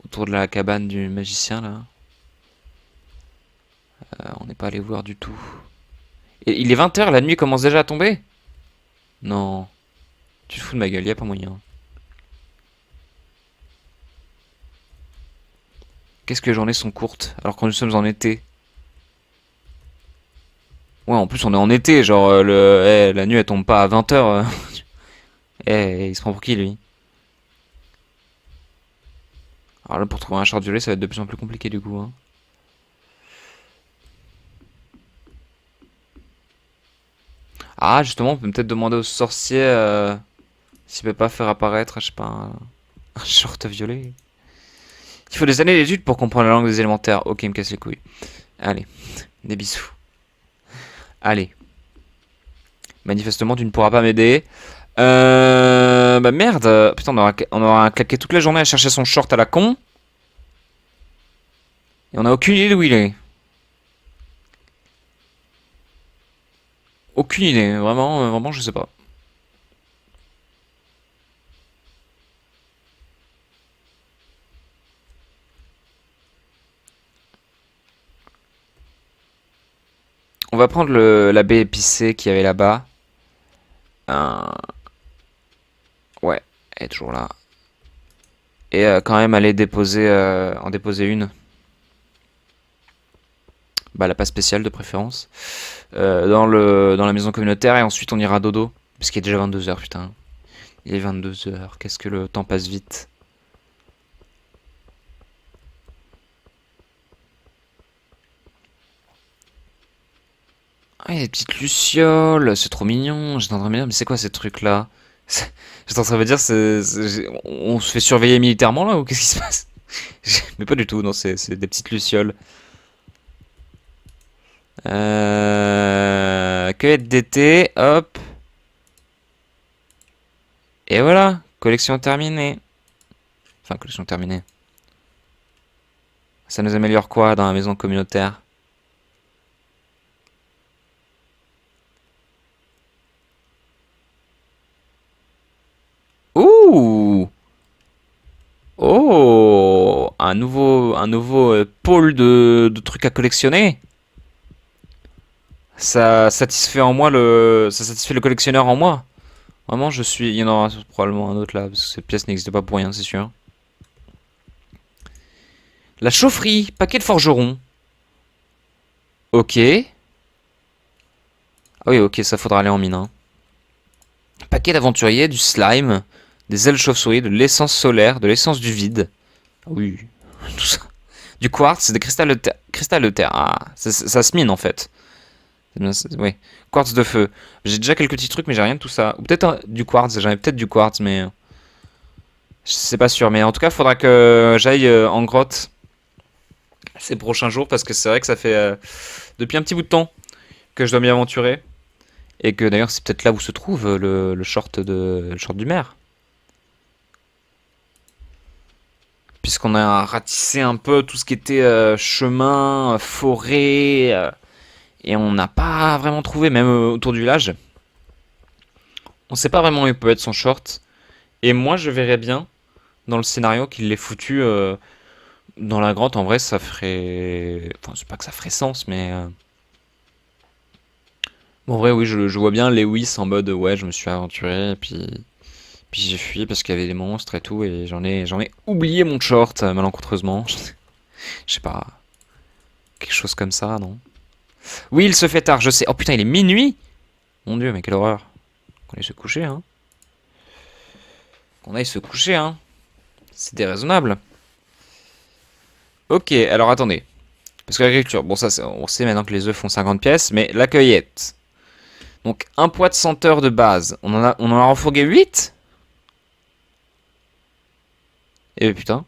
Autour de la cabane du magicien, là. On n'est pas allé voir du tout. Et il est 20 h, la nuit commence déjà à tomber? Non. Tu te fous de ma gueule, y a pas moyen. Qu'est-ce que les journées sont courtes, alors que nous sommes en été? Ouais, en plus on est en été, genre la nuit elle tombe pas à 20 h. Il se prend pour qui lui? Alors là pour trouver un short violet ça va être de plus en plus compliqué du coup, hein. Ah justement on peut peut-être demander au sorcier s'il peut pas faire apparaître, je sais pas, un short violet. Il faut des années d'études pour comprendre la langue des élémentaires. Ok, il me casse les couilles. Allez, des bisous. Allez. Manifestement tu ne pourras pas m'aider. Bah merde. Putain on aura claqué toute la journée à chercher son short à la con. Et on a aucune idée d'où il est. Aucune idée, vraiment, vraiment, je sais pas. On va prendre la baie épicée qu'il y avait là-bas. Euh, ouais, elle est toujours là. Et quand même aller déposer, en déposer une. Bah, la pas spéciale de préférence. Dans la maison communautaire et ensuite on ira dodo. Parce qu'il est déjà 22 h, putain. Il est 22 h, qu'est-ce que le temps passe vite. Ouais, des petites lucioles, c'est trop mignon. J'étais en train de me dire, mais c'est quoi ces trucs-là? J'étais en train de me dire, on se fait surveiller militairement là ou qu'est-ce qui se passe? Mais pas du tout, non, c'est des petites lucioles. Cueillette d'été, hop. Et voilà, collection terminée. Enfin, collection terminée. Ça nous améliore quoi dans la maison communautaire? Ouh! Oh! Un nouveau pôle de trucs à collectionner. Ça satisfait le collectionneur en moi. Vraiment, il y en aura probablement un autre là, parce que cette pièce n'existe pas pour rien, c'est sûr. La chaufferie, paquet de forgeron. Ok. Ah oui, ok, ça faudra aller en mine, hein. Paquet d'aventuriers, du slime, des ailes chauves-souris, de l'essence solaire, de l'essence du vide. Ah oui, tout ça. Du quartz, des cristal de terre. Ah, ça se mine en fait. Oui. Quartz de feu. J'ai déjà quelques petits trucs, mais j'ai rien de tout ça. Ou peut-être du quartz, j'en ai peut-être du quartz, mais c'est pas sûr. Mais en tout cas, il faudra que j'aille en grotte ces prochains jours, parce que c'est vrai que ça fait depuis un petit bout de temps que je dois m'y aventurer. Et que d'ailleurs, c'est peut-être là où se trouve le short du maire. Puisqu'on a ratissé un peu tout ce qui était chemin, forêt, et on n'a pas vraiment trouvé, même autour du village. On sait pas vraiment où il peut être son short. Et moi, je verrais bien dans le scénario qu'il l'ait foutu dans la grotte. En vrai, ça ferait. Enfin, c'est pas que ça ferait sens, mais. Bon, en vrai, oui, je vois bien Lewis en mode ouais, je me suis aventuré, et puis j'ai fui parce qu'il y avait des monstres et tout, et j'en ai oublié mon short, malencontreusement. Je sais pas. Quelque chose comme ça, non? Oui, il se fait tard, je sais. Oh putain, il est minuit! Mon dieu, mais quelle horreur. Qu'on aille se coucher, hein. Qu'on aille se coucher, hein. C'est déraisonnable. Ok, alors attendez. Parce que l'agriculture, bon, ça, on sait maintenant que les œufs font 50 pièces, mais la cueillette. Donc, un poids de senteur de base. On en a refourgué 8. Eh putain.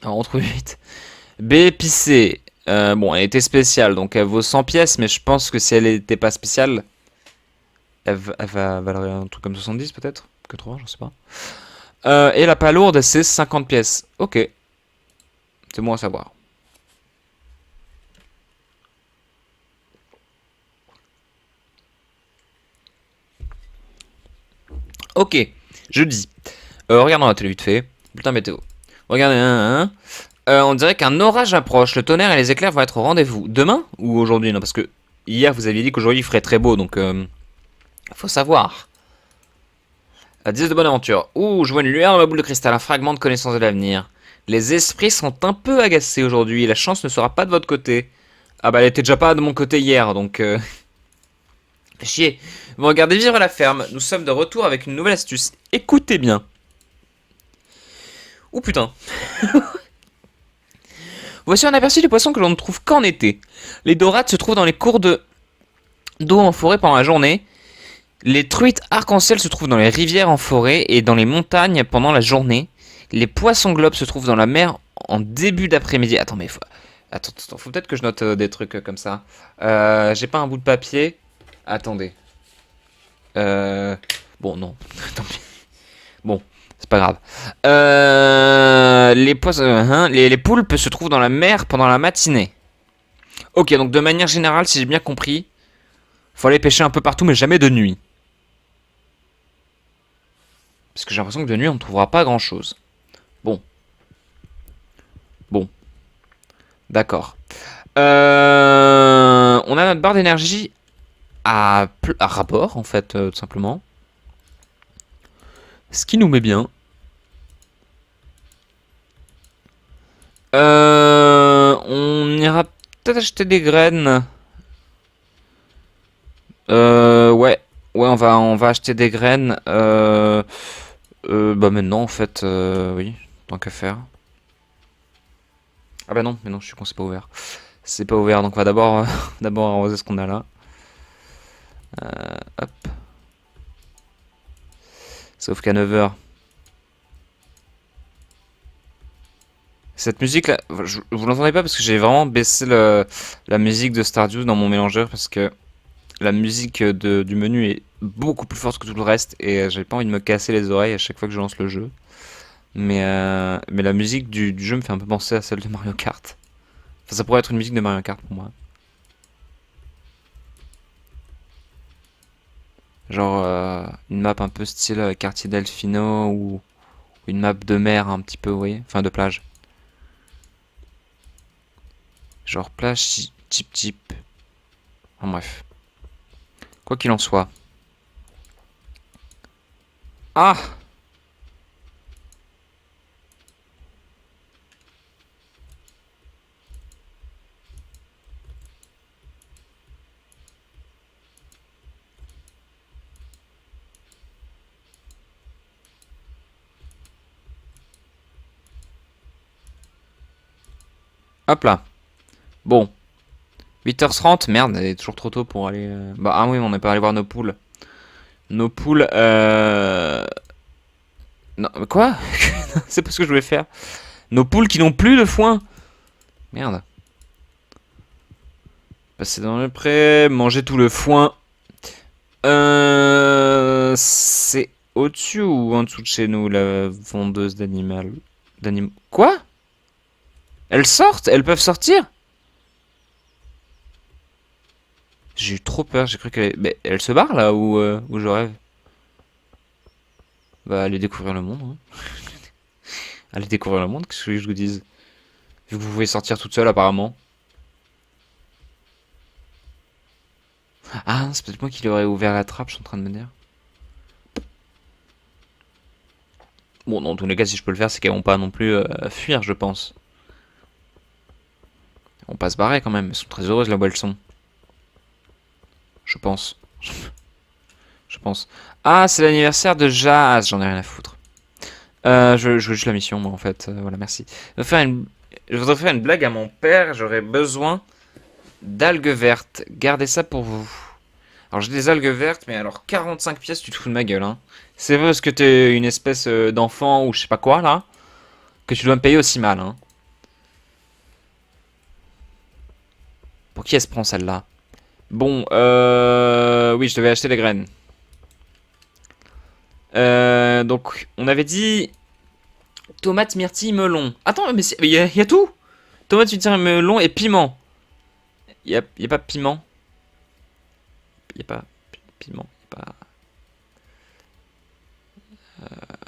Alors, on trouve 8. B épicée. Bon, elle était spéciale, donc elle vaut 100 pièces, mais je pense que si elle n'était pas spéciale, elle va valoir un truc comme 70 peut-être? 80, j'en sais pas. Et la palourde, c'est 50 pièces. Ok. C'est bon à savoir. Ok. Jeudi. Regardons la télé vite fait. Bulletin météo. Regardez, on dirait qu'un orage approche. Le tonnerre et les éclairs vont être au rendez-vous. Demain ou aujourd'hui? Non, parce que hier vous aviez dit qu'aujourd'hui il ferait très beau, donc faut savoir. 10 de bonne aventure. Ouh, je vois une lueur dans ma boule de cristal, un fragment de connaissance de l'avenir. Les esprits sont un peu agacés aujourd'hui. La chance ne sera pas de votre côté. Ah bah elle était déjà pas de mon côté hier, donc chier. Vous regardez Vivre la ferme. Nous sommes de retour avec une nouvelle astuce. Écoutez bien. Ouh putain. Voici un aperçu des poissons que l'on ne trouve qu'en été. Les dorades se trouvent dans les cours d'eau en forêt pendant la journée. Les truites arc-en-ciel se trouvent dans les rivières en forêt et dans les montagnes pendant la journée. Les poissons globes se trouvent dans la mer en début d'après-midi. Attends, mais attends, faut peut-être que je note des trucs comme ça. J'ai pas un bout de papier. Attendez. Bon, non. Tant pis. Bon, c'est pas grave. Les poissons, les poulpes se trouvent dans la mer pendant la matinée. Ok, donc de manière générale, si j'ai bien compris, faut aller pêcher un peu partout, mais jamais de nuit. Parce que j'ai l'impression que de nuit, on ne trouvera pas grand-chose. Bon. Bon. D'accord. On a notre barre d'énergie à rapport, en fait, tout simplement. Ce qui nous met bien. On ira peut-être acheter des graines. Ouais. Ouais, on va acheter des graines. Bah maintenant, en fait, oui, tant qu'à faire. Ah bah non, mais non, je suis con, c'est pas ouvert. C'est pas ouvert, donc on va d'abord d'abord arroser ce qu'on a là. Hop. Sauf qu'à 9h. Cette musique là, vous l'entendez pas parce que j'ai vraiment baissé la musique de Stardew dans mon mélangeur parce que la musique du menu est beaucoup plus forte que tout le reste et j'ai pas envie de me casser les oreilles à chaque fois que je lance le jeu. Mais la musique du jeu me fait un peu penser à celle de Mario Kart. Enfin, ça pourrait être une musique de Mario Kart pour moi. Genre une map un peu style Quartier Delfino ou une map de mer un petit peu, vous voyez? Enfin, de plage. Genre plage type type. Enfin, bref. Quoi qu'il en soit. Ah! Hop là. Bon. 8h30, merde, il est toujours trop tôt pour aller... Bah, ah oui, on n'est pas allé voir nos poules. Nos poules, Non, mais quoi? C'est pas ce que je voulais faire. Nos poules qui n'ont plus de foin. Merde. Passer dans le pré, manger tout le foin. C'est au-dessus ou en dessous de chez nous, la vendeuse d'animaux. Quoi? Elles sortent? Elles peuvent sortir? J'ai eu trop peur, j'ai cru qu'elle... Mais elle se barre là ou je rêve? Bah, allez découvrir le monde, hein. Allez découvrir le monde, qu'est-ce que je vous dise? Vu que vous pouvez sortir toute seule apparemment. Ah, c'est peut-être moi qui l'aurais ouvert la trappe, je suis en train de me dire. Bon, dans tous les cas, si je peux le faire, c'est qu'elles vont pas non plus fuir, je pense. On pas se barrer quand même, elles sont très heureuses là où elles sont. Je pense. Je pense. Ah, c'est l'anniversaire de Jazz, j'en ai rien à foutre. Je veux juste la mission, moi, en fait. Voilà, merci. Je voudrais faire une blague à mon père, j'aurais besoin d'algues vertes. Gardez ça pour vous. Alors, j'ai des algues vertes, mais alors 45 pièces, tu te fous de ma gueule, hein. C'est parce que t'es une espèce d'enfant ou je sais pas quoi, là, que tu dois me payer aussi mal, hein. Pour qui elle se prend, celle-là? Bon, oui, je devais acheter les graines. Donc, on avait dit tomate, myrtille, melon. Attends, mais il y a tout. Tomate, myrtille, melon et piment. Y a pas piment. Y a pas piment. Y a pas...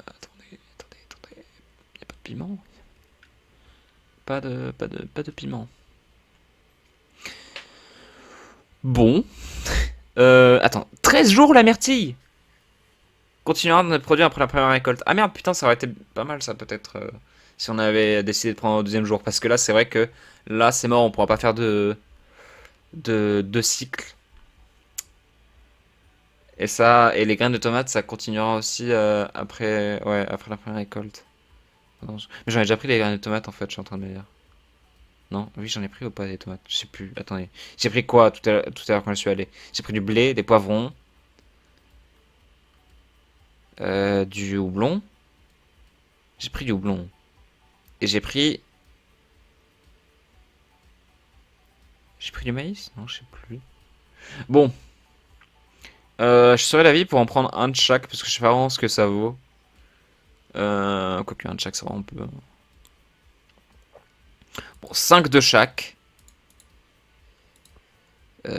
Attendez. Y a pas de piment. Pas de piment. Bon. Attends. 13 jours la myrtille. Continuera de notre produire après la première récolte. Ah merde, putain, ça aurait été pas mal ça peut-être. Si on avait décidé de prendre au deuxième jour. Parce que là, c'est vrai que là, c'est mort. On pourra pas faire de cycle. Et ça, et les graines de tomates, ça continuera aussi après, ouais, après la première récolte. Mais j'en ai déjà pris les graines de tomates en fait, je suis en train de me dire. Non, oui, j'en ai pris ou pas des tomates? Je sais plus. Attendez. J'ai pris quoi tout à l'heure quand je suis allé? J'ai pris du blé, des poivrons, du houblon. J'ai pris du houblon. Et j'ai pris du maïs? Non, je sais plus. Bon, je serai l'avis pour en prendre un de chaque parce que je sais pas vraiment ce que ça vaut. Quoique un de chaque, ça va un peu. Bon, 5 de chaque.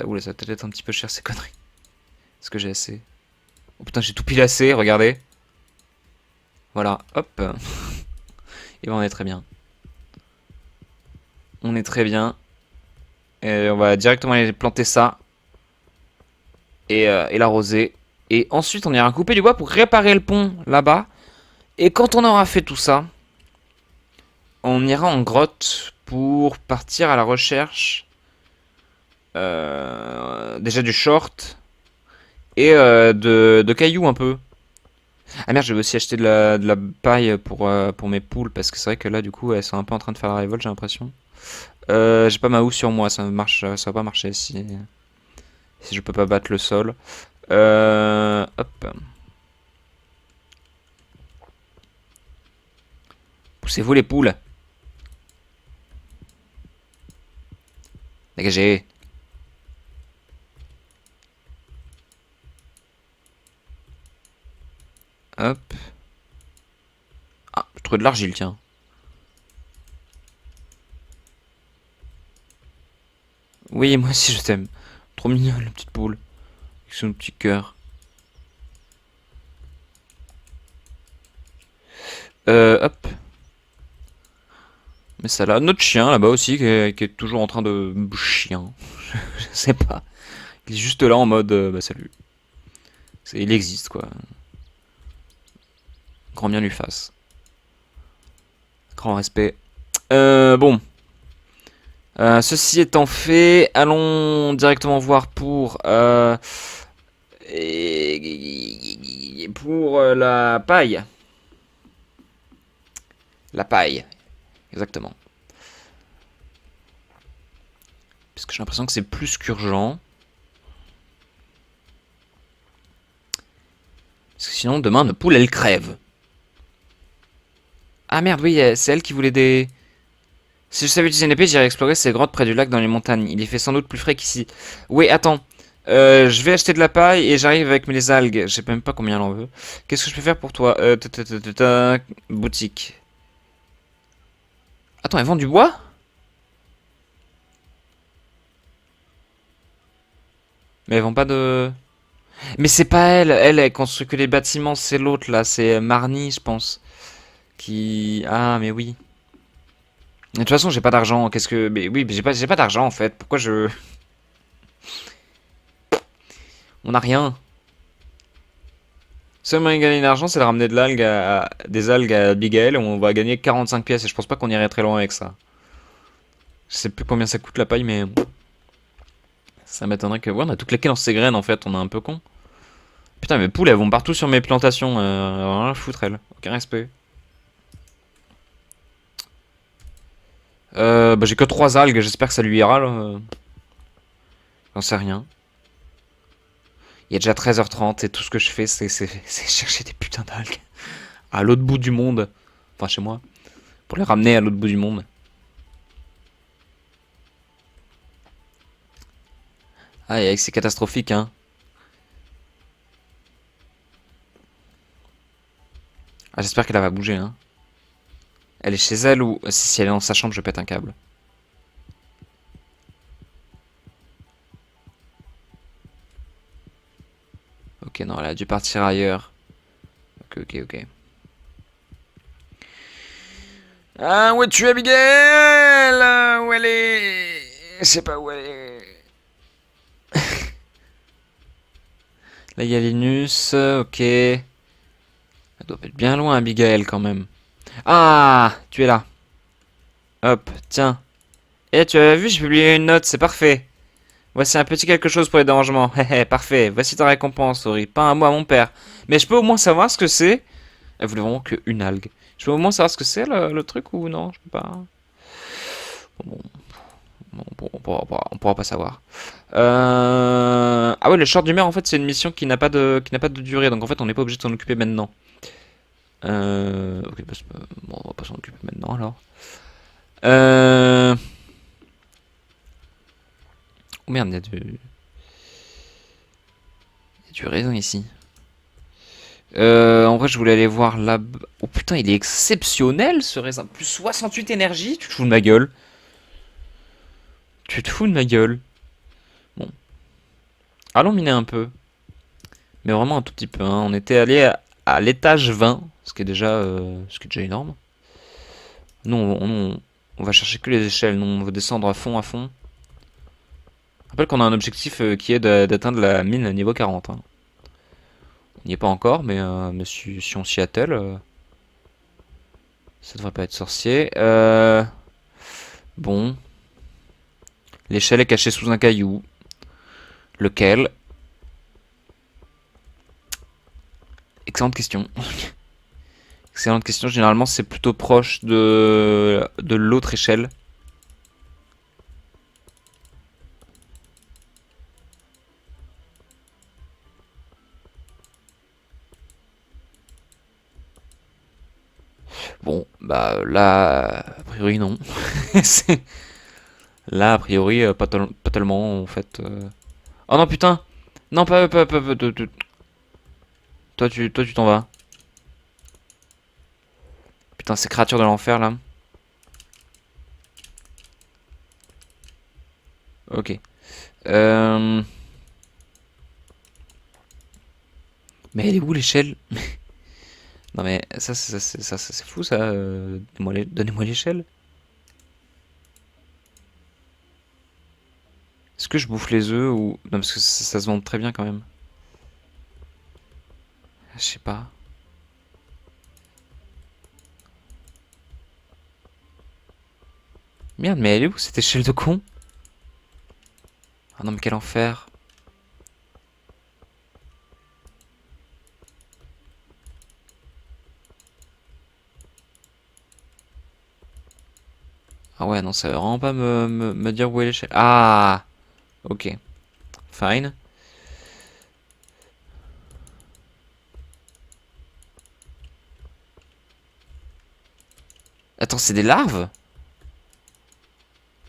Oula, ça va peut-être être un petit peu cher ces conneries. Est-ce que j'ai assez? Oh putain, j'ai tout pilassé, regardez. Voilà, hop. Et ben on est très bien. On est très bien. Et on va directement aller planter ça. Et l'arroser. Et ensuite, on ira couper du bois pour réparer le pont là-bas. Et quand on aura fait tout ça, on ira en grotte pour partir à la recherche déjà du short et de cailloux un peu. Ah merde, je vais aussi acheter de la paille pour mes poules parce que c'est vrai que là du coup elles sont un peu en train de faire la révolte, j'ai l'impression. J'ai pas ma houe sur moi, ça va pas marcher Si je peux pas battre le sol. Hop. Poussez-vous les poules. Dégagez. Hop. Ah, je trouve de l'argile, tiens. Oui, moi aussi je t'aime. Trop mignon, la petite poule. Avec son petit cœur. Hop. Mais ça là, notre chien là-bas aussi qui est toujours en train de chien. Je sais pas. Il est juste là en mode bah salut. Il existe quoi. Grand bien lui fasse. Grand respect. Bon. Ceci étant fait, allons directement voir pour la paille. La paille, exactement. Parce que j'ai l'impression que c'est plus qu'urgent. Parce que sinon, demain, notre poule, elle crève. Ah merde, oui, c'est elle qui voulait des... Si je savais utiliser une épée, j'irais explorer ces grottes près du lac dans les montagnes. Il y fait sans doute plus frais qu'ici. Oui, attends. Je vais acheter de la paille et j'arrive avec mes algues. Je sais même pas combien elle en veut. Qu'est-ce que je peux faire pour toi Boutique. Attends, elle vend du bois? Mais elle vend pas de... Mais c'est pas elle. Elle construit que les bâtiments. C'est l'autre, là. C'est Marnie, je pense. Qui... Ah, mais oui. De toute façon, j'ai pas d'argent. Qu'est-ce que... Mais oui, mais j'ai pas d'argent, en fait. Pourquoi je... On a rien. Seul moyen de gagner de l'argent, c'est de ramener de l'algue des algues à Abigail. On va gagner 45 pièces. Et je pense pas qu'on irait très loin avec ça. Je sais plus combien ça coûte la paille, mais... Ça m'étonnerait que... Ouais, on a tout claqué dans ces graines, en fait. On est un peu con. Putain, mes poules, elles vont partout sur mes plantations. Rien à foutre, elles. Aucun respect. Bah, j'ai que 3 algues. J'espère que ça lui ira, là. J'en sais rien. Il est déjà 13h30 et tout ce que je fais, c'est chercher des putains d'algues. À l'autre bout du monde. Enfin, chez moi. Pour les ramener à l'autre bout du monde. Ah, c'est catastrophique, hein. Ah, j'espère qu'elle va bouger, hein. Elle est chez elle ou... Si elle est dans sa chambre, je pète un câble. Ok, non, elle a dû partir ailleurs. Ok. Ah, où es-tu, Abigail? Où elle est? Je sais pas où elle est. Là, il y a Linus. Ok. Elle doit être bien loin, Abigail, quand même. Ah, tu es là. Hop, tiens. Eh, tu as vu, j'ai publié une note, c'est parfait. Voici un petit quelque chose pour les dérangements. Hé parfait. Voici ta récompense, Ori. Pas un mot à mon père. Mais je peux au moins savoir ce que c'est. Elle voulait vraiment qu'une algue. Je peux au moins savoir ce que c'est, le truc, ou non? Je peux pas. Bon, on pourra pas savoir. Ah ouais, le short du maire, en fait, c'est une mission qui n'a pas de durée. Donc en fait, on n'est pas obligé de s'en occuper maintenant. Ok, bah, bon, on va pas s'en occuper maintenant, alors. Oh merde, il y a du raisin ici. En vrai, je voulais aller voir là. Oh putain, il est exceptionnel ce raisin. Plus 68 énergie, tu te fous de ma gueule. Tu te fous de ma gueule. Bon. Allons miner un peu. Mais vraiment un tout petit peu, hein. On était allé à l'étage 20, ce qui est déjà énorme. Nous, on va chercher que les échelles. Nous, on veut descendre à fond, à fond. Je rappelle qu'on a un objectif qui est d'atteindre la mine niveau 40, hein. On n'y est pas encore, mais si on s'y attelle, ça devrait pas être sorcier. Bon. L'échelle est cachée sous un caillou. Lequel? Excellente question. Excellente question. Généralement, c'est plutôt proche de l'autre échelle. Bah là, a priori non. C'est- Là, a priori, pas tellement en fait. Oh non putain! Non, toi tu t'en vas. Putain, ces créatures de l'enfer là. Ok. Euh... Mais elle est où l'échelle? Non mais ça, c'est fou ça. Donnez-moi l'échelle. Est-ce que je bouffe les œufs ou... Non parce que ça se vend très bien quand même. Je sais pas. Merde, mais elle est où cette échelle de con? Ah non mais quel enfer. Ah ouais non ça veut vraiment pas me dire où est l'échelle. Ah ok. Fine. Attends c'est des larves?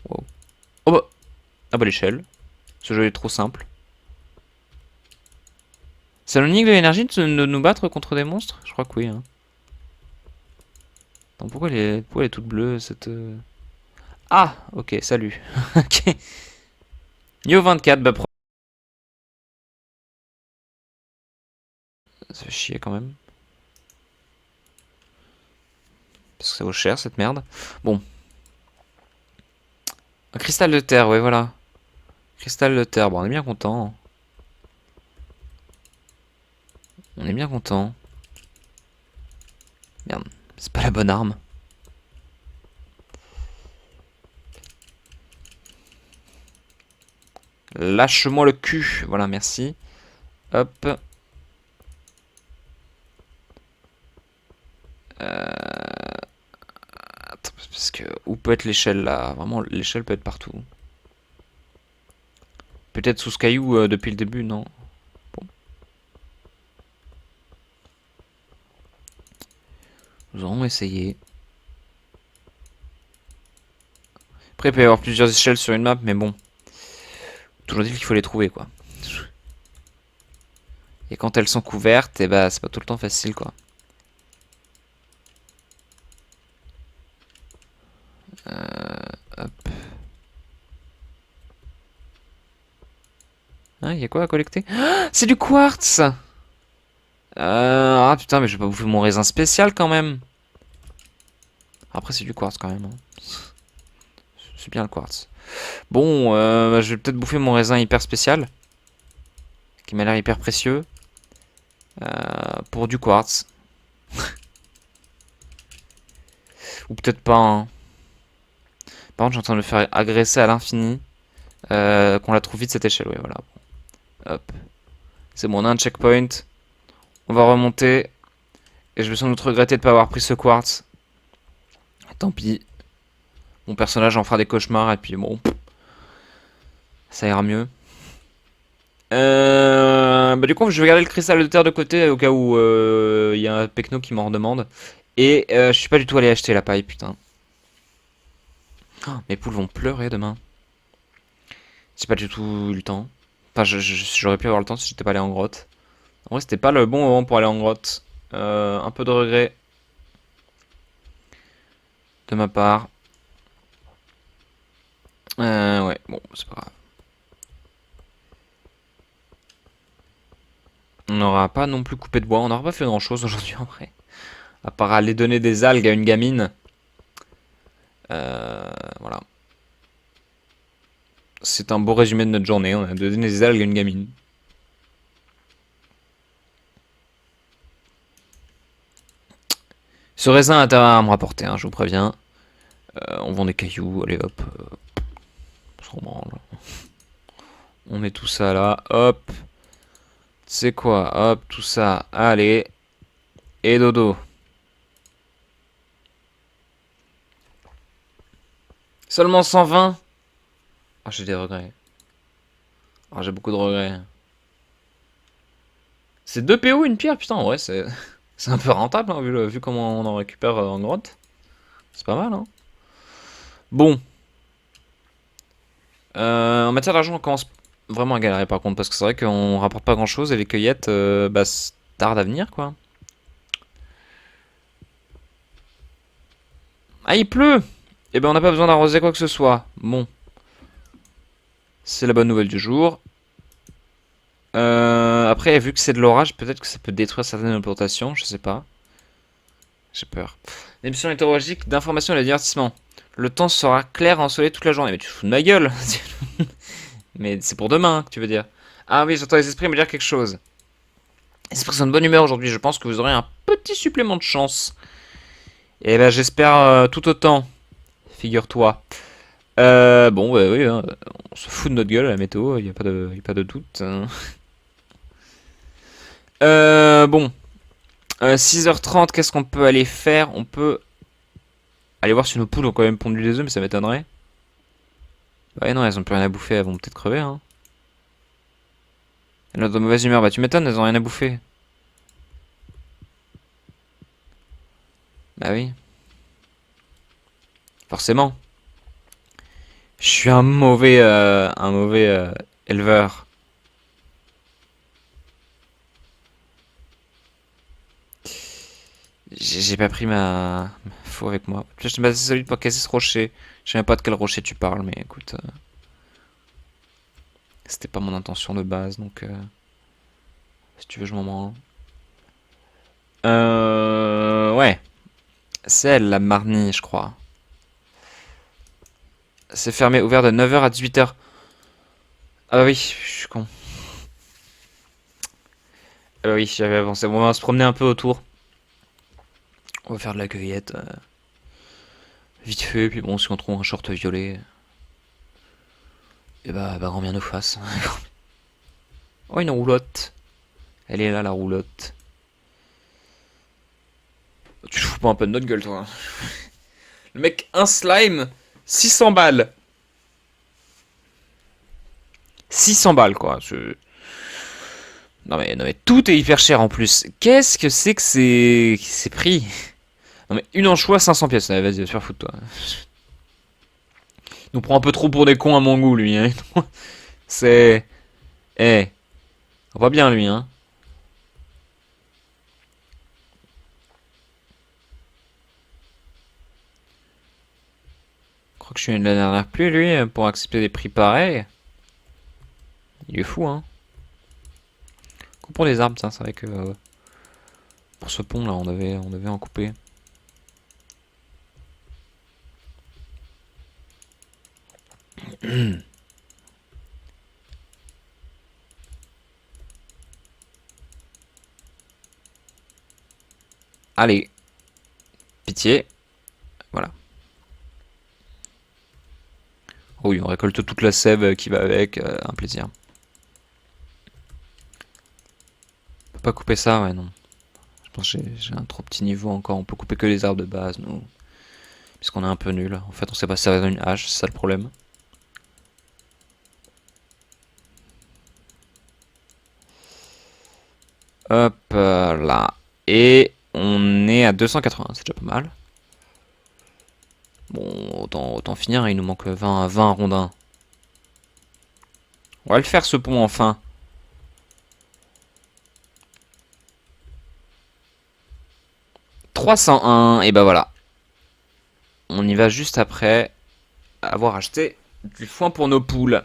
Wow. Oh bah... Ah bah l'échelle. Ce jeu est trop simple. Ça nous nique de l'énergie de nous battre contre des monstres? Je crois que oui. Hein. Attends, pourquoi elle est toute bleue cette... Ah ok salut. Ok. Niveau 24, bah ça fait chier quand même. Parce que ça vaut cher cette merde. Bon. Un cristal de terre, ouais voilà. Cristal de terre, bon on est bien content. On est bien content. Merde, c'est pas la bonne arme. Lâche-moi le cul. Voilà, merci. Hop. Attends, parce que... Où peut être l'échelle là? Vraiment, l'échelle peut être partout. Peut-être sous ce caillou depuis le début, non? Bon. Nous allons essayer. Après, il peut y avoir plusieurs échelles sur une map, mais bon. Toujours dit qu'il faut les trouver, quoi. Et quand elles sont couvertes, et bah, c'est pas tout le temps facile, quoi. Hop. Hein, y a quoi à collecter? Ah, c'est du quartz! Ah putain, mais je vais pas bouffer mon raisin spécial quand même. Après, c'est du quartz quand même. Hein. C'est bien le quartz. Bon, bah, je vais peut-être bouffer mon raisin hyper spécial. Qui m'a l'air hyper précieux. Pour du quartz. Ou peut-être pas. Hein. Par contre, j'ai en train de me faire agresser à l'infini. Qu'on la trouve vite cette échelle. Ouais, voilà. Hop. C'est bon, on a un checkpoint. On va remonter. Et je vais sans doute regretter de ne pas avoir pris ce quartz. Tant pis. Mon personnage en fera des cauchemars et puis bon. Ça ira mieux. Bah du coup, je vais garder le cristal de terre de côté au cas où il y a un pecno qui m'en redemande. Et je suis pas du tout allé acheter la paille, putain. Oh, mes poules vont pleurer demain. J'ai pas du tout eu le temps. Enfin, j'aurais pu avoir le temps si j'étais pas allé en grotte. En vrai, c'était pas le bon moment pour aller en grotte. Un peu de regret de ma part. Ouais, bon, c'est pas grave. On n'aura pas non plus coupé de bois. On n'aura pas fait grand chose aujourd'hui en vrai. À part aller donner des algues à une gamine. Voilà. C'est un beau résumé de notre journée. On a donné des algues à une gamine. Ce raisin a intérêt à me rapporter, hein, je vous préviens. On vend des cailloux, allez hop. On s'en branle. On met tout ça là, hop. C'est quoi? Hop, tout ça, allez. Et dodo. Seulement 120? Ah, j'ai des regrets. Ah, j'ai beaucoup de regrets. C'est 2 PO une pierre, putain, ouais, c'est un peu rentable, hein, vu comment on en récupère en grotte. C'est pas mal, hein. Bon. En matière d'argent, on commence vraiment à galérer par contre, parce que c'est vrai qu'on rapporte pas grand chose et les cueillettes, bah, c'est tard à venir quoi. Ah, il pleut! Eh ben, on n'a pas besoin d'arroser quoi que ce soit. Bon, c'est la bonne nouvelle du jour. Après, vu que c'est de l'orage, peut-être que ça peut détruire certaines plantations, je sais pas. J'ai peur. L'émission météorologique d'information et de divertissement. Le temps sera clair et ensoleillé toute la journée. Mais tu te fous de ma gueule! Mais c'est pour demain que tu veux dire. Ah oui, j'entends les esprits me dire quelque chose. Les esprits sont de bonne humeur aujourd'hui. Je pense que vous aurez un petit supplément de chance. Et ben j'espère tout autant. Figure-toi. Bon, bah oui, hein, on se fout de notre gueule à la météo. Il n'y a pas de doute, hein. Bon. 6h30, qu'est-ce qu'on peut aller faire? On peut aller voir si nos poules ont quand même pondu des œufs, mais ça m'étonnerait. Bah ouais, non, elles ont plus rien à bouffer. Elles vont peut-être crever, hein. Elles sont de mauvaise humeur. Bah tu m'étonnes, elles ont rien à bouffer. Bah oui. Forcément. Je suis un mauvais éleveur. J'ai pas pris ma faux avec moi. Je suis assez solide pour casser ce rocher. Je sais même pas de quel rocher tu parles, mais écoute, c'était pas mon intention de base, donc si tu veux, je m'en branle. Ouais, c'est elle, la Marnie, je crois. C'est fermé, ouvert de 9h à 18h. Ah bah oui, je suis con. Ah bah oui, j'avais avancé. Bon, on va se promener un peu autour. On va faire de la cueillette, vite fait, puis bon, si on trouve un short violet, et bah grand bien nous fasse. Oh, une roulotte. Elle est là, la roulotte. Tu te fous pas un peu de notre gueule, toi. Le mec, un slime, 600 balles. 600 balles, quoi. Non mais tout est hyper cher en plus. Qu'est-ce que c'est que ces prix? Non mais une anchois, 500 pièces. Allez, vas-y, va te faire foutre, toi. Il nous prend un peu trop pour des cons à mon goût, lui, hein. C'est... Eh, on va bien, lui, hein. Je crois que je suis une dernière pluie, lui, pour accepter des prix pareils. Il est fou, hein. Coupons les arbres, ça, c'est vrai que... pour ce pont, là, on devait en couper. Allez, pitié. Voilà. Oh oui, on récolte toute la sève qui va avec, un plaisir. On peut pas couper ça, ouais, non. Je pense que j'ai un trop petit niveau encore. On peut couper que les arbres de base, nous. Puisqu'on est un peu nul. En fait, on sait pas servir d'une hache, c'est ça le problème. Hop là. Et on est à 280, c'est déjà pas mal. Bon, autant finir, il nous manque 20 rondins. On va le faire ce pont enfin. 301, et bah voilà. On y va juste après avoir acheté du foin pour nos poules.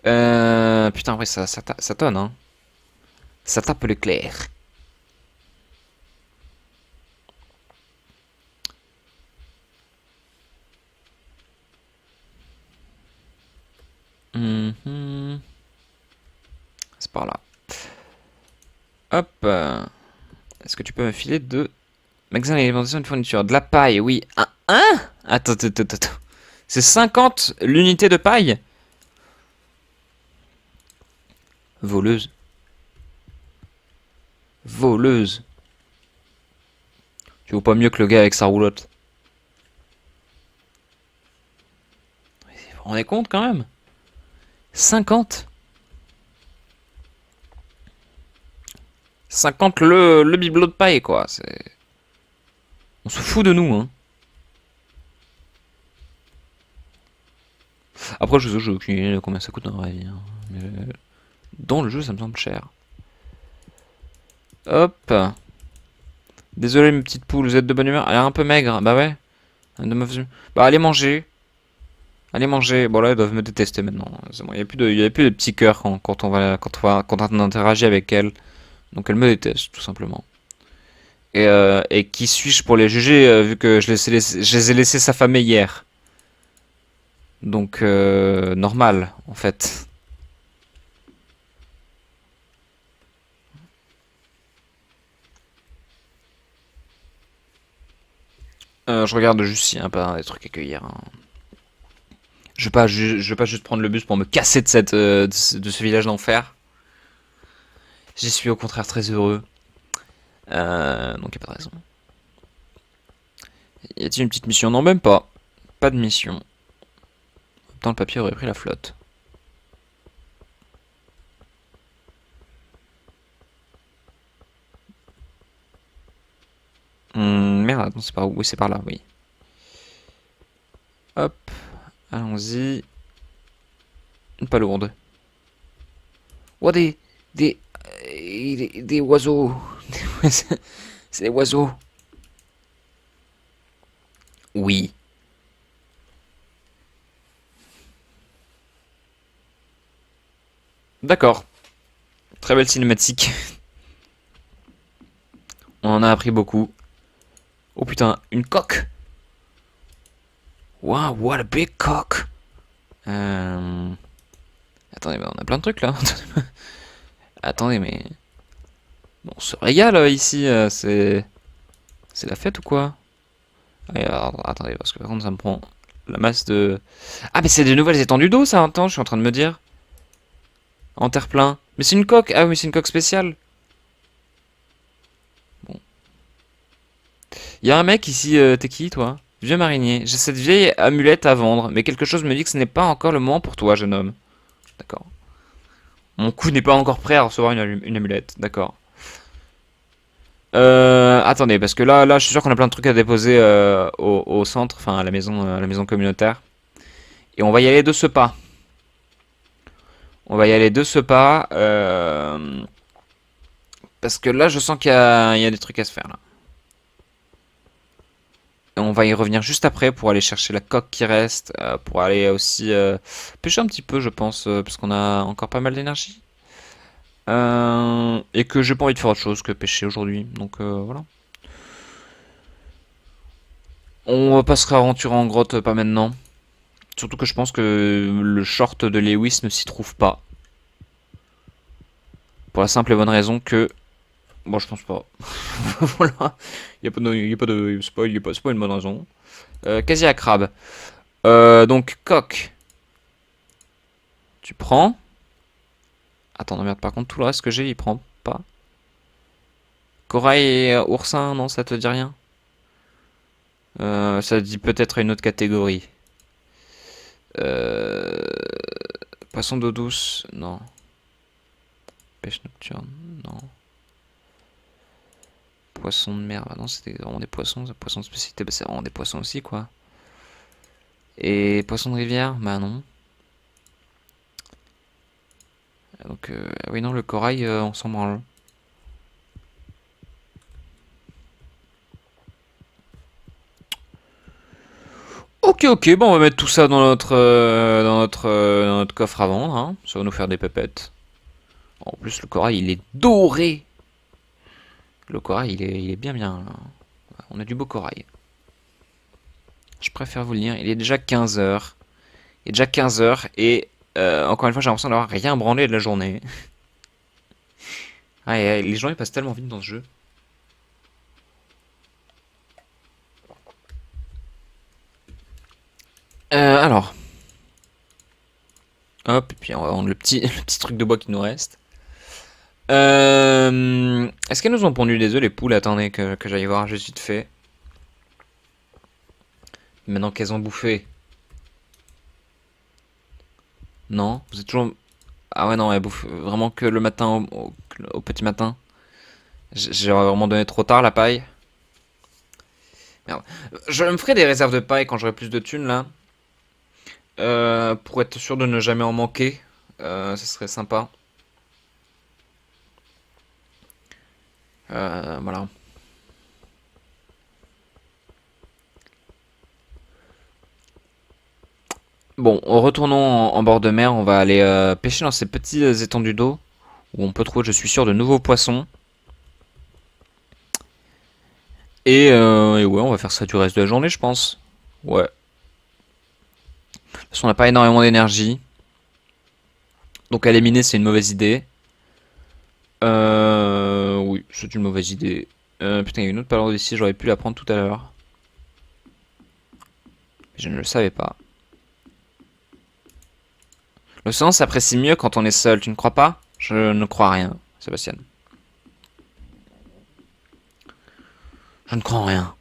Putain, ouais, ça tonne, hein. Ça tape le clair. C'est par là. Hop. Est-ce que tu peux me filer de magasin d'alimentation et de fourniture? De la paille, oui. Hein? Attends. C'est 50 l'unité de paille? Voleuse. Voleuse. Tu vaux pas mieux que le gars avec sa roulotte. Vous vous rendez compte quand même? 50? 50 le bibelot de paille, quoi. On se fout de nous, hein. Après, je sais aucune idée de combien ça coûte dans la vraie vie, hein. Mais dans le jeu, ça me semble cher. Hop. Désolé, mes petites poules, vous êtes de bonne humeur? Elle est un peu maigre, bah ouais. De mauvaise humeur. Bah, allez manger. Allez manger. Bon, là, elles doivent me détester maintenant. Bon, il n'y a plus de petits cœurs quand on interagit avec elles. Donc, elles me détestent, tout simplement. Et qui suis-je pour les juger, vu que je les ai laissés s'affamer hier. Donc, normal, en fait. Je regarde juste s'il y a pas des trucs à cueillir, hein. Je vais pas juste prendre le bus pour me casser de ce village d'enfer. J'y suis au contraire très heureux. Donc, y a pas de raison. Y a-t-il une petite mission? Non, même pas. Pas de mission. Pourtant, le papier aurait pris la flotte. Merde, attends, c'est par où? Oui, c'est par là, oui. Hop, allons-y. Une palourde. Oh, des oiseaux. C'est des oiseaux. Oui. D'accord. Très belle cinématique. On en a appris beaucoup. Oh putain, une coque. Wow, what a big cock. Attendez, mais on a plein de trucs là. Attendez, mais... Bon, on se régale ici, c'est la fête ou quoi? Allez, alors, attendez, parce que par contre ça me prend la masse de... Ah, mais c'est des nouvelles étendues d'eau ça, attends, je suis en train de me dire. En terre-plein. Mais c'est une coque. Ah oui, c'est une coque spéciale. Bon. Il y a un mec ici, t'es qui toi? Vieux marinier. J'ai cette vieille amulette à vendre, mais quelque chose me dit que ce n'est pas encore le moment pour toi, jeune homme. D'accord. Mon cou n'est pas encore prêt à recevoir une amulette, d'accord. Attendez, parce que là, je suis sûr qu'on a plein de trucs à déposer au centre, enfin à la maison communautaire. Et on va y aller de ce pas. On va y aller de ce pas, parce que là, je sens il y a des trucs à se faire là. Et on va y revenir juste après pour aller chercher la coque qui reste, pour aller aussi pêcher un petit peu, je pense, parce qu'on a encore pas mal d'énergie. Et que j'ai pas envie de faire autre chose que pêcher aujourd'hui. Donc voilà. On va pas se réaventurer en grotte, pas maintenant. Surtout que je pense que le short de Lewis ne s'y trouve pas. Pour la simple et bonne raison que... Bon, je pense pas. Voilà. Il y a pas de spoil, c'est pas une bonne raison. Quasi à crabe. Donc, coque. Tu prends. Attends, non, merde, par contre, tout le reste que j'ai, il prend pas. Corail et oursin, non, ça te dit rien? Ça dit peut-être une autre catégorie. Euh... Poisson d'eau douce, non. Pêche nocturne, non. Poisson de mer, bah non, c'était vraiment des poissons, poissons de spécialité, bah c'est vraiment des poissons aussi, quoi. Et poisson de rivière, bah non. Donc, oui, non, le corail, on s'en branle. Ok, ok, bon, on va mettre tout ça dans notre coffre à vendre, hein. Ça va nous faire des pépettes. En plus, le corail, il est doré. Le corail, il est bien bien, là. On a du beau corail. Je préfère vous le dire, il est déjà 15 heures. Il est déjà 15 heures et encore une fois, j'ai l'impression d'avoir rien branlé de la journée. Ah, les journées passent tellement vite dans ce jeu. Alors, hop, et puis on va vendre le petit truc de bois qui nous reste. Est-ce qu'elles nous ont pondu des œufs, les poules? Attendez, que j'aille voir juste vite fait. Maintenant qu'elles ont bouffé. Non, vous êtes toujours... Ah ouais, non, elles bouffent vraiment que le matin, au petit matin. J'ai vraiment donné trop tard la paille. Merde. Je me ferai des réserves de paille quand j'aurai plus de thunes, là. Pour être sûr de ne jamais en manquer, ce serait sympa. Voilà. Bon, retournons en bord de mer, on va aller pêcher dans ces petits étendues d'eau où on peut trouver, je suis sûr, de nouveaux poissons. Et ouais, on va faire ça du reste de la journée, je pense. Ouais. De toute façon, on n'a pas énormément d'énergie. Donc, à éliminer, c'est une mauvaise idée. Oui, c'est une mauvaise idée. Putain, il y a une autre parole ici, j'aurais pu la prendre tout à l'heure. Je ne le savais pas. L'océan s'apprécie mieux quand on est seul, tu ne crois pas? Je ne crois rien, Sébastien. Je ne crois en rien.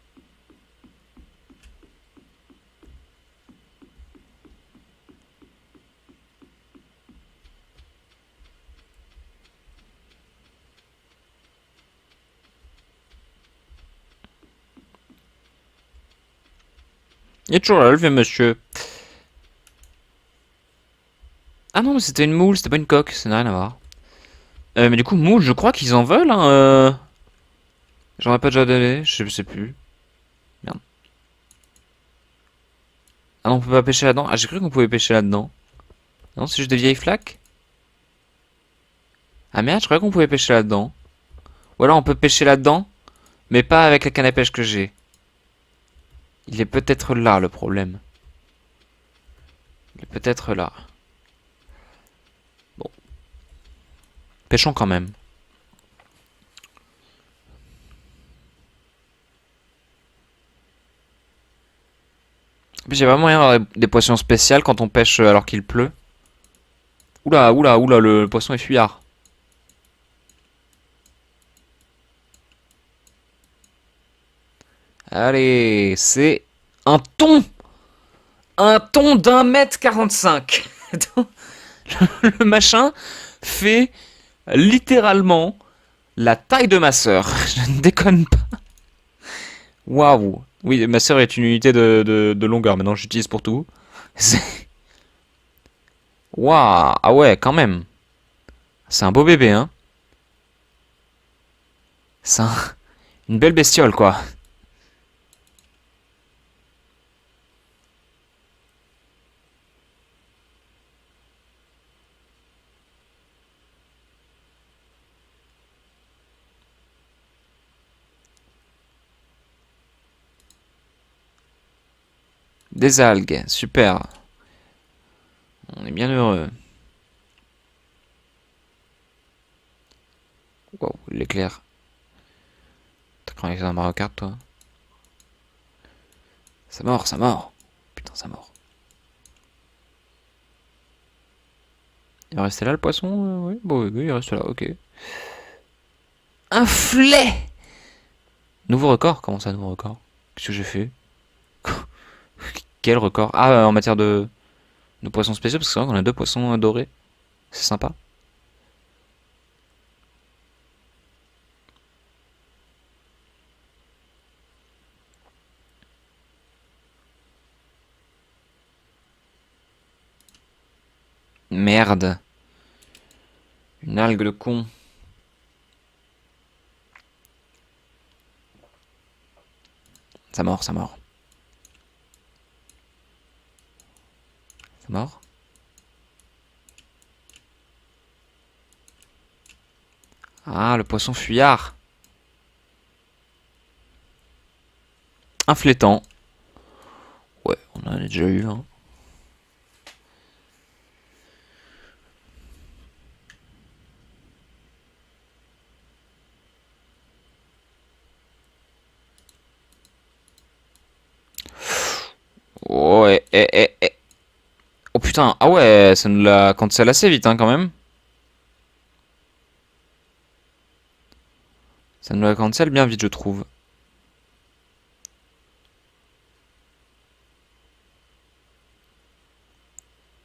Il est toujours là, le vieux monsieur. Ah non, mais c'était une moule, c'était pas une coque, ça n'a rien à voir. Mais du coup, moule, je crois qu'ils en veulent, hein. J'en ai pas déjà donné, je sais plus. Merde. Ah non, on peut pas pêcher là-dedans. Ah, j'ai cru qu'on pouvait pêcher là-dedans. Non, c'est juste des vieilles flaques. Ah merde, je croyais qu'on pouvait pêcher là-dedans. Ou alors on peut pêcher là-dedans, mais pas avec la canne à pêche que j'ai. Il est peut-être là le problème. Il est peut-être là. Bon, pêchons quand même. En plus, il y a vraiment moyen d'avoir des poissons spéciales quand on pêche alors qu'il pleut. Oula, oula, oula, le poisson est fuyard. Allez, c'est un thon. Un thon d'1 m 45. Le machin fait littéralement la taille de ma sœur. Je ne déconne pas. Waouh. Oui, ma sœur est une unité de longueur. Maintenant, j'utilise pour tout. Waouh. Ah ouais, quand même. C'est un beau bébé, hein. C'est une belle bestiole, quoi. Des algues, super. On est bien heureux. Waouh, l'éclair. T'as cru que ça Mario Kart, toi? Ça mord, ça mord. Putain, ça mord. Il va rester là, le poisson? Oui, bon, oui, il reste là, ok. Un filet! Nouveau record? Comment ça, nouveau record? Qu'est-ce que j'ai fait? Quel record? Ah, en matière de poissons spéciaux, parce que c'est vrai qu'on a deux poissons dorés. C'est sympa. Merde. Une algue de con. Ça mord, ça mord. Ça mord. Ah, le poisson fuyard. Un flétan. Ouais, on en a déjà eu un. Ouais, oh putain, ah ouais, ça nous l'a cancel assez vite, hein, quand même. Ça nous la cancel bien vite, je trouve.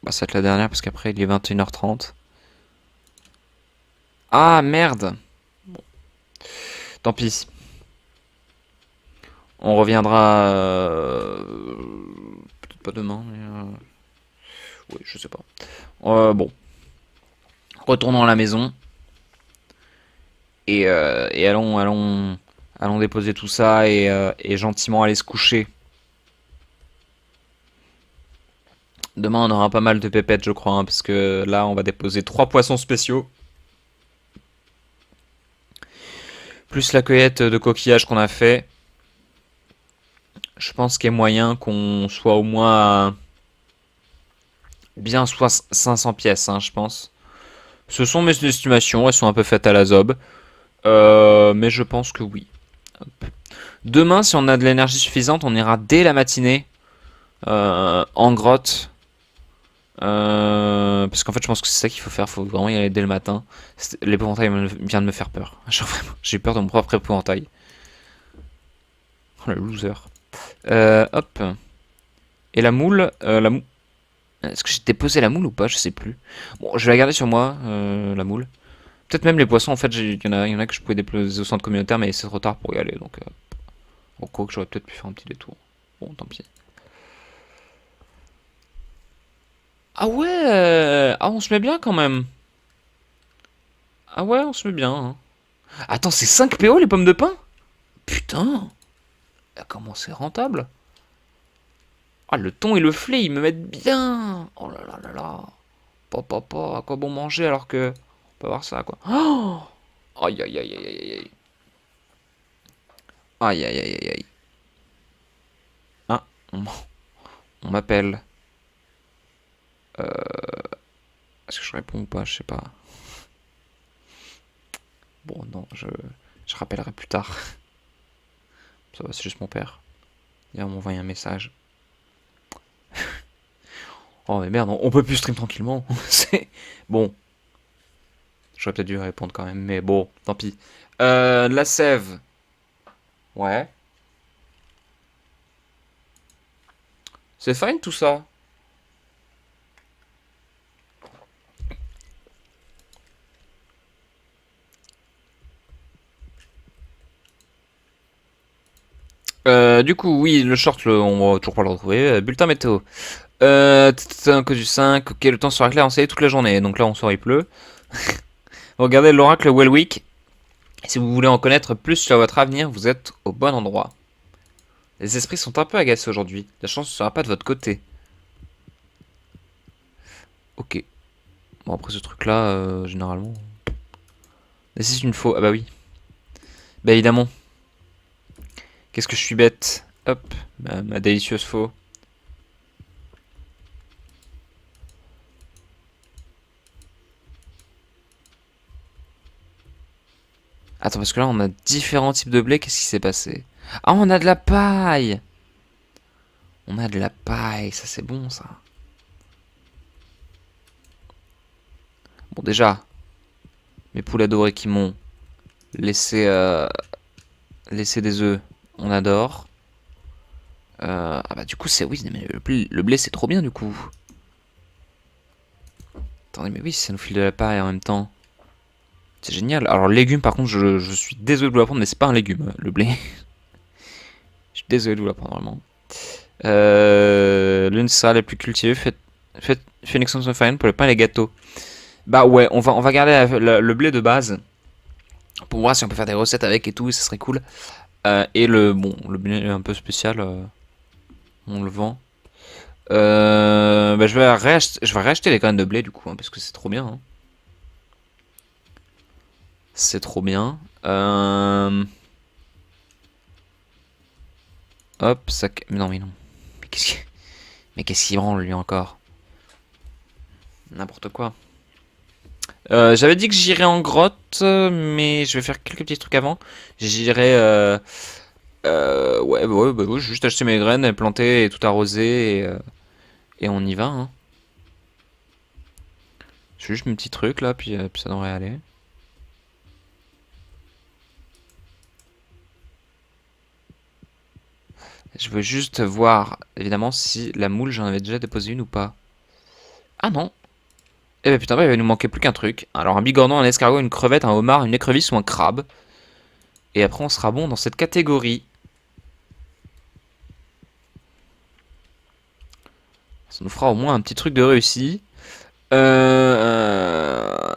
Bah, ça va être la dernière, parce qu'après, il est 21h30. Ah, merde. Tant pis. On reviendra... Peut-être pas demain, mais... Oui, je sais pas. Bon, retournons à la maison et allons déposer tout ça et gentiment aller se coucher. Demain, on aura pas mal de pépettes, je crois, hein, parce que là, on va déposer 3 poissons spéciaux, plus la cueillette de coquillages qu'on a fait. Je pense qu'il y a moyen qu'on soit au moins à bien soit 500 pièces, hein, je pense. Ce sont mes estimations, elles sont un peu faites à la zob, mais je pense que oui. Demain, si on a de l'énergie suffisante, on ira dès la matinée en grotte. Parce qu'en fait, je pense que c'est ça qu'il faut faire. Il faut vraiment y aller dès le matin. L'épouvantail vient de me faire peur. J'ai eu peur de mon propre épouvantail. Oh, le loser. Hop. Et la moule. Est-ce que j'ai déposé la moule ou pas? Je sais plus. Bon, je vais la garder sur moi, la moule. Peut-être même les poissons, en fait, il y en a que je pouvais déposer au centre communautaire, mais c'est trop tard pour y aller. Donc, au coup, j'aurais peut-être pu faire un petit détour. Bon, tant pis. Ah ouais! Ah, on se met bien quand même. Ah ouais, on se met bien, hein. Attends, c'est 5 PO les pommes de pin? Putain! Comment c'est rentable? Ah, le thon et le flé, ils me mettent bien! Oh là là là là! Papa, à quoi bon manger alors que. On peut avoir ça, quoi. Oh! Aïe aïe aïe aïe aïe aïe. Aïe aïe aïe aïe aïe. Ah, on m'appelle. Est-ce que je réponds ou pas? Je sais pas. Bon, non, je rappellerai plus tard. Ça va, c'est juste mon père. Il va m'envoyer un message. Oh, mais merde, on peut plus stream tranquillement. C'est. Bon, j'aurais peut-être dû répondre quand même, mais bon, tant pis. La sève. Ouais. C'est fine tout ça. Du coup, oui, le short, on va toujours pas le retrouver. Bulletin météo. Un cause du 5. Ok, le temps sera clair ensoleillé toute la journée. Donc là, on sort, il pleut. Regardez l'oracle Wellwick. Si vous voulez en connaître plus sur votre avenir, vous êtes au bon endroit. Les esprits sont un peu agacés aujourd'hui. La chance ne sera pas de votre côté. Ok. Bon, après ce truc-là, généralement. Et si c'est une faux. Ah bah oui. Bah évidemment. Qu'est-ce que je suis bête. Hop. Ma délicieuse faux. Attends, parce que là, on a différents types de blé. Qu'est-ce qui s'est passé? Ah, on a de la paille! On a de la paille. Ça, c'est bon, ça. Bon, déjà, mes poulets dorés qui m'ont laissé, laissé des œufs, on adore. Ah bah du coup c'est oui, mais le blé c'est trop bien du coup. Attendez, mais oui, ça nous file de la paille en même temps. C'est génial. Alors légumes par contre, je suis désolé de vous l'apprendre, mais c'est pas un légume, le blé. Je suis désolé de vous l'apprendre vraiment. L'une des céréales les plus cultivées, fait une extension de farine pour le pain et les gâteaux. Bah ouais, on va garder le blé de base pour voir si on peut faire des recettes avec et tout, ça serait cool. Et le blé un peu spécial, on le vend. Bah, je vais réacheter les graines de blé du coup, hein, parce que c'est trop bien, hein. C'est trop bien. Hop, ça. Non, mais non. Mais qu'est-ce qu'il branle lui encore? N'importe quoi. J'avais dit que j'irais en grotte, mais je vais faire quelques petits trucs avant. J'irai. Ouais, bah, ouais, juste acheter mes graines, planter et tout arroser et on y va, hein. Je fais juste mes petits trucs là, puis ça devrait aller. Je veux juste voir, évidemment, si la moule, j'en avais déjà déposé une ou pas. Ah non. Eh ben putain, bah, il va nous manquer plus qu'un truc. Alors un bigorneau, un escargot, une crevette, un homard, une écrevisse ou un crabe. Et après, on sera bon dans cette catégorie. Ça nous fera au moins un petit truc de réussi. Euh...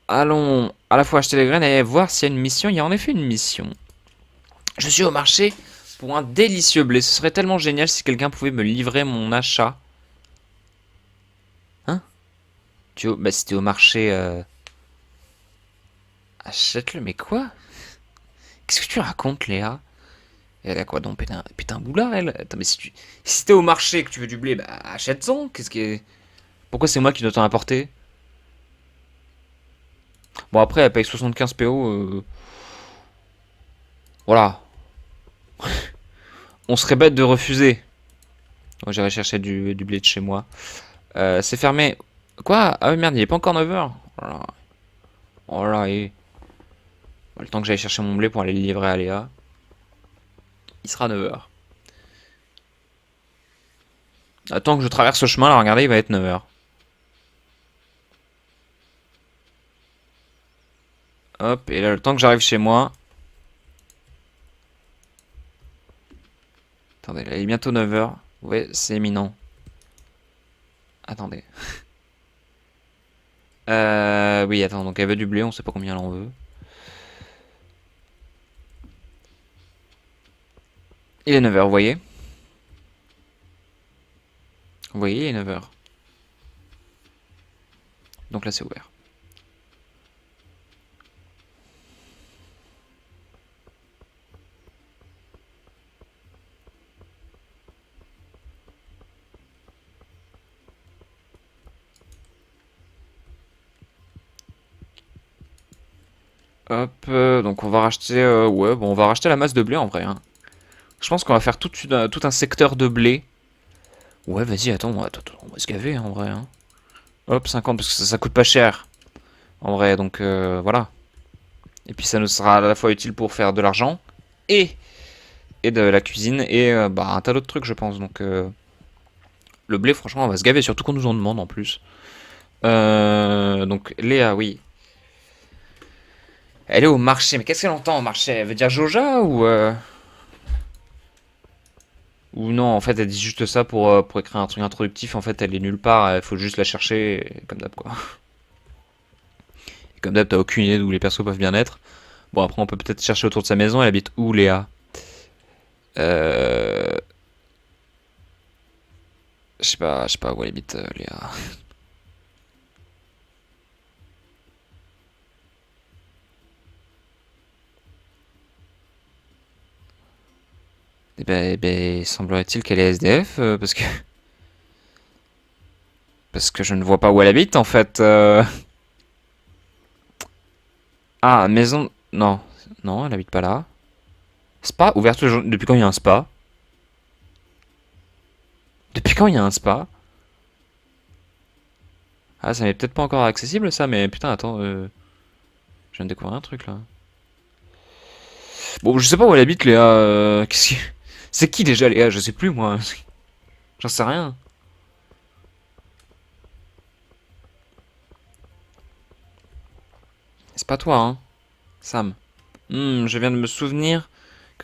Allons à la fois acheter les graines et voir s'il y a une mission. Il y a en effet une mission. Je suis au marché pour un délicieux blé. Ce serait tellement génial si quelqu'un pouvait me livrer mon achat. Hein? Bah si t'es au marché, achète-le. Mais quoi? Qu'est-ce que tu racontes, Léa? Elle a quoi donc? Putain boulard, elle. Attends, mais si t'es au marché et que tu veux du blé, bah achète-en. Qu'est-ce qui est... Pourquoi c'est moi qui dois t'en apporter? Bon, après, elle paye 75 PO. Voilà. On serait bête de refuser. Moi, j'irai chercher du blé de chez moi. C'est fermé. Quoi? Ah oui, merde, il est pas encore 9h. Voilà. Oh là, et... Le temps que j'aille chercher mon blé pour aller le livrer à Léa, il sera 9h. Attends que je traverse ce chemin, là, regardez, il va être 9h. Hop, et là, le temps que j'arrive chez moi... Attendez, là, il est bientôt 9h. Ouais, c'est éminent. Attendez. Oui, attends, donc elle veut du blé, on sait pas combien elle en veut. Il est 9h, vous voyez? Vous voyez, il est 9h. Donc là, c'est ouvert. Hop, donc on va racheter... ouais, bon, on va racheter la masse de blé, en vrai, hein. Je pense qu'on va faire tout un secteur de blé. Ouais, vas-y, attends, on va se gaver, hein, en vrai, hein. Hop, 50, parce que ça coûte pas cher. En vrai, donc voilà. Et puis ça nous sera à la fois utile pour faire de l'argent et, et de la cuisine et bah, un tas d'autres trucs, je pense. Donc le blé, franchement, on va se gaver, surtout qu'on nous en demande en plus. Donc Léa, oui. Elle est au marché, mais qu'est-ce qu'elle entend au marché? Elle veut dire Joja ou non, en fait, elle dit juste ça pour écrire un truc introductif. En fait, elle est nulle part, il faut juste la chercher, comme d'hab, quoi. Et comme d'hab, t'as aucune idée d'où les persos peuvent bien être. Bon, après, on peut peut-être chercher autour de sa maison. Elle habite où, Léa? Euh... je sais pas où elle habite, Léa. Eh ben, semblerait-il qu'elle est SDF, parce que je ne vois pas où elle habite, en fait. Ah, maison... Non, non, elle habite pas là. Spa, ouvert depuis quand il y a un spa? Depuis quand il y a un spa? Ah, ça n'est peut-être pas encore accessible, ça, mais putain, attends, je viens de découvrir un truc, là. Bon, je sais pas où elle habite, Léa. C'est qui déjà, Léa? Je sais plus, moi. J'en sais rien. C'est pas toi, hein, Sam. Je viens de me souvenir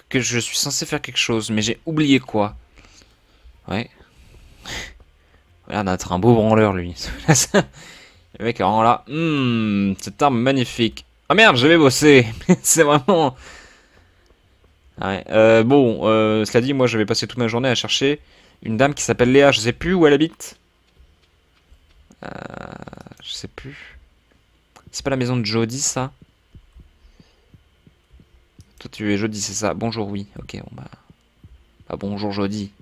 que je suis censé faire quelque chose, mais j'ai oublié quoi. Ouais. Voilà, d'être un beau branleur, lui. Le mec est vraiment là. Cette arme magnifique. Ah merde, je vais bosser. C'est vraiment... Ouais. Bon, cela dit, moi je vais passer toute ma journée à chercher une dame qui s'appelle Léa. Je sais plus où elle habite. Je sais plus. C'est pas la maison de Jody, ça? Toi, tu es Jody, c'est ça? Bonjour, oui. Ok, bon bah... Bah bonjour, Jody.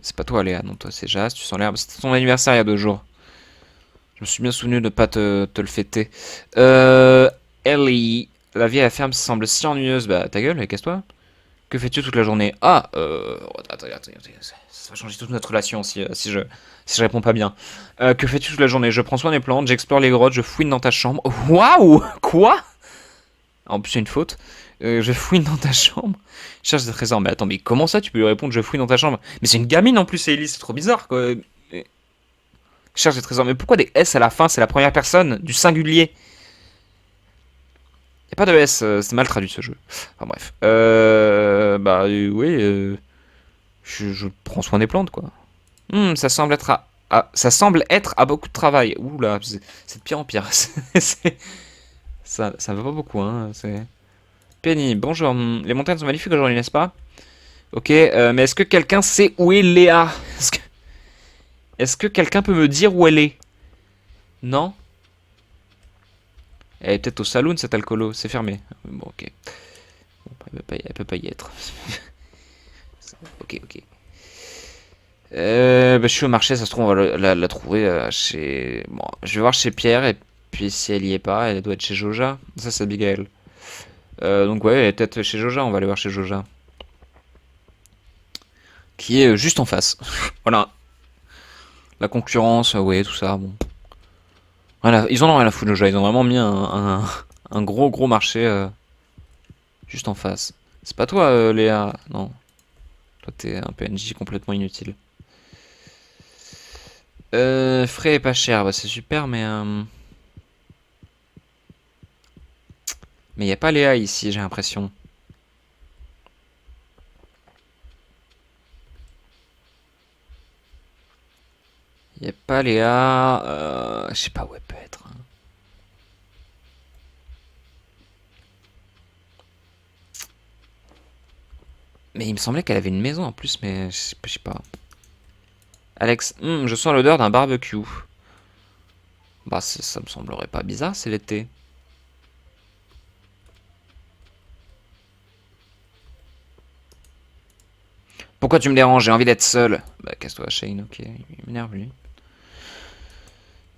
C'est pas toi, Léa, non, toi, c'est Jas. Tu sens l'herbe. C'était ton anniversaire il y a 2 jours. Je me suis bien souvenu de ne pas te le fêter. Ellie. La vie à la ferme semble si ennuyeuse. Bah, ta gueule, et casse-toi. Que fais-tu toute la journée? Ah, attends, ça va changer toute notre relation si je réponds pas bien. Que fais-tu toute la journée? Je prends soin des plantes, j'explore les grottes, je fouine dans ta chambre. Waouh! Quoi? En plus, c'est une faute. Je fouine dans ta chambre. Je cherche des trésors. Mais attends, mais comment ça tu peux lui répondre je fouine dans ta chambre? Mais c'est une gamine en plus, Ellie, c'est trop bizarre quoi. Je cherche des trésors. Mais pourquoi des S à la fin? C'est la première personne du singulier. Y a pas de S, c'est mal traduit ce jeu. Enfin bref. Bah oui, je prends soin des plantes quoi. Ça semble être ça semble être à beaucoup de travail. Ouh là, c'est de pire en pire. Ça va pas beaucoup hein. Penny, bonjour. Les montagnes sont magnifiques aujourd'hui, n'est-ce pas? Ok, mais est-ce que quelqu'un sait où est Léa? Est-ce que quelqu'un peut me dire où elle est? Non? Elle est peut-être au saloon cet alcoolo, c'est fermé. Bon, ok. Bon, elle peut pas y être. Ok, ok. Bah, je suis au marché, ça se trouve, on va la trouver chez. Bon, je vais voir chez Pierre, et puis si elle y est pas, elle doit être chez Joja. Ça, c'est Abigail. Donc, ouais, elle est peut-être chez Joja, on va aller voir chez Joja. Qui est juste en face. Voilà. La concurrence, ouais, tout ça, bon. Voilà, ils en ont rien à foutre, Joja, ils ont vraiment mis un gros marché juste en face. C'est pas toi, Léa? Non. Toi, t'es un PNJ complètement inutile. Frais et pas cher, bah c'est super, mais y a pas Léa ici, j'ai l'impression. Y a pas Léa. Je sais pas où elle peut être, hein. Mais il me semblait qu'elle avait une maison en plus, mais je sais pas. Alex, je sens l'odeur d'un barbecue. Bah ça me semblerait pas bizarre, c'est l'été. Pourquoi tu me déranges? J'ai envie d'être seul. Bah casse-toi Shane, ok. Il m'énerve lui.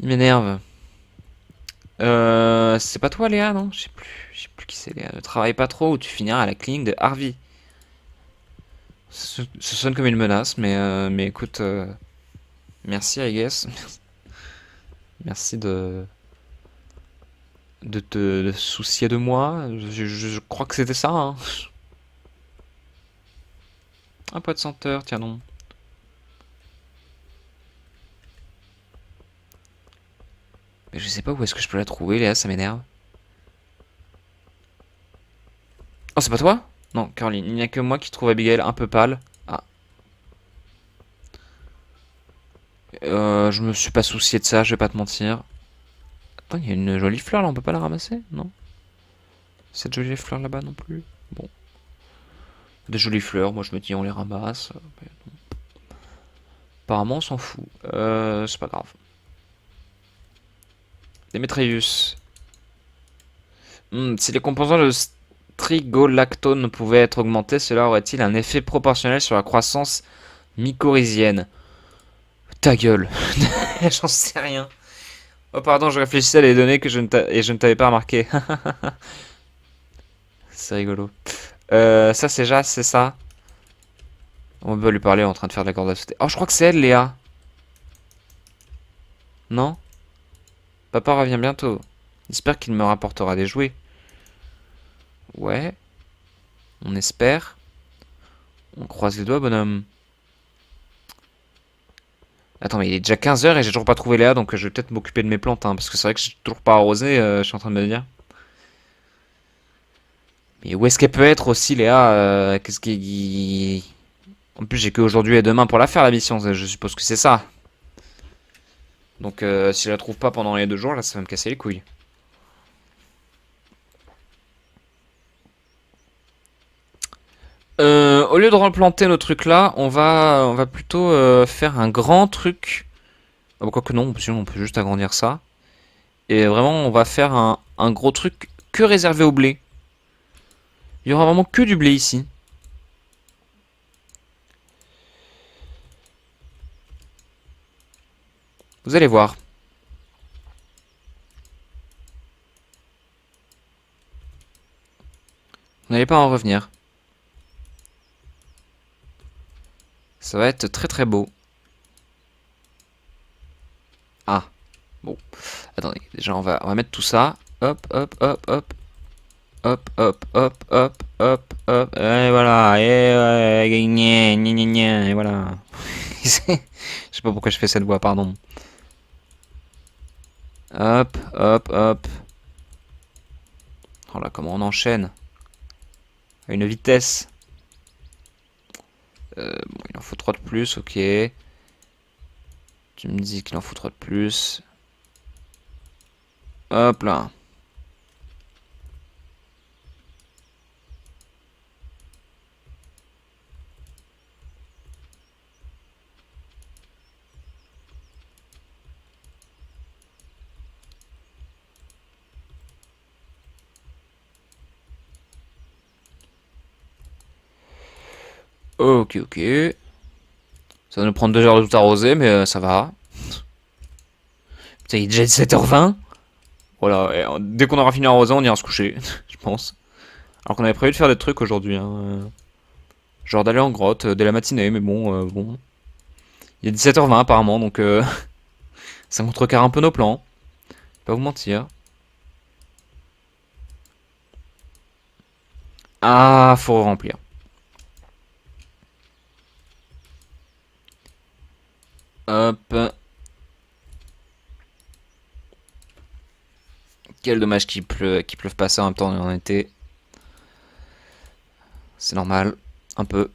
Il m'énerve. C'est pas toi Léa, non? Je sais plus qui c'est Léa. Ne travaille pas trop ou tu finiras à la clinique de Harvey. Ce sonne comme une menace, mais écoute, merci I guess. Merci de te soucier de moi. Je crois que c'était ça, hein. Un pot de senteur, tiens non. Mais je sais pas où est-ce que je peux la trouver, Léa, ça m'énerve. Oh, c'est pas toi? Non, Caroline, il n'y a que moi qui trouve Abigail un peu pâle. Ah. Je me suis pas soucié de ça, je vais pas te mentir. Attends, il y a une jolie fleur là, on peut pas la ramasser? Non? Cette jolie fleur là-bas non plus? Bon. Des jolies fleurs, moi je me dis on les ramasse. Mais non. Apparemment on s'en fout. C'est pas grave. Demetrius. Si les composants de strigolactone pouvaient être augmentés, cela aurait-il un effet proportionnel sur la croissance mycorhizienne? Ta gueule. J'en sais rien. Oh pardon, je réfléchissais à les données que je ne t'avais pas remarqué. C'est rigolo. Ça c'est Jas, c'est ça? On peut lui parler en train de faire de la corde à sauter. Oh, je crois que c'est elle, Léa. Non? Papa revient bientôt. J'espère qu'il me rapportera des jouets. Ouais. On espère. On croise les doigts, bonhomme. Attends, mais il est déjà 15 h et j'ai toujours pas trouvé Léa, donc je vais peut-être m'occuper de mes plantes, hein, parce que c'est vrai que j'ai toujours pas arrosé, je suis en train de me dire. Mais où est-ce qu'elle peut être aussi, Léa? Qu'est-ce qui... En plus, j'ai qu'aujourd'hui et demain pour la faire, la mission, je suppose que c'est ça. Donc, si je la trouve pas pendant les 2 jours, là, ça va me casser les couilles. Au lieu de replanter nos trucs là, on va plutôt faire un grand truc. Ah bah, quoique non, sinon on peut juste agrandir ça. Et vraiment, on va faire un gros truc que réservé au blé. Il y aura vraiment que du blé ici. Vous allez voir. Vous n'allez pas en revenir. Ça va être très très beau. Ah, bon. Attendez, déjà on va mettre tout ça. Hop, hop, hop, hop. Hop, hop, hop, hop, hop, hop. Et voilà. Et ouais, gna, gna, gna, gna, et voilà. Je sais pas pourquoi je fais cette voix, pardon. Hop, hop, hop. Oh là, comment on enchaîne? À une vitesse. Bon, il en faut 3 de plus, ok. Tu me dis qu'il en faut 3 de plus. Hop là. Ok, ok. Ça va nous prendre 2 heures de tout arroser, mais ça va. Putain, il est déjà 17h20. Voilà, et dès qu'on aura fini arroser, on ira se coucher, je pense. Alors qu'on avait prévu de faire des trucs aujourd'hui, hein. Genre d'aller en grotte dès la matinée, mais bon. Il est 17h20 apparemment, donc ça contrecarre un peu nos plans. Pas vous mentir. Ah, faut remplir. Hop. Quel dommage qu'il pleuve pas ça en même temps en été. C'est normal. Un peu.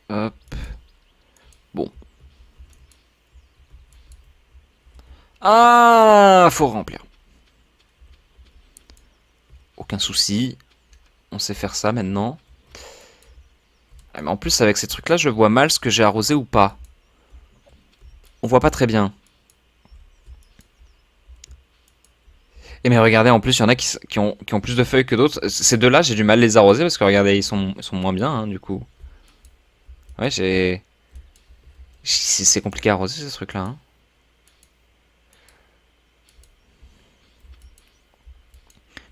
Hop. Bon. Ah, faut remplir. Aucun souci. On sait faire ça maintenant. Ah, mais en plus, avec ces trucs-là, je vois mal ce que j'ai arrosé ou pas. On voit pas très bien. Et mais regardez, en plus, il y en a qui ont plus de feuilles que d'autres. Ces deux-là, j'ai du mal à les arroser parce que regardez, ils sont moins bien, hein, du coup. Ouais, c'est compliqué à arroser ce truc-là, hein.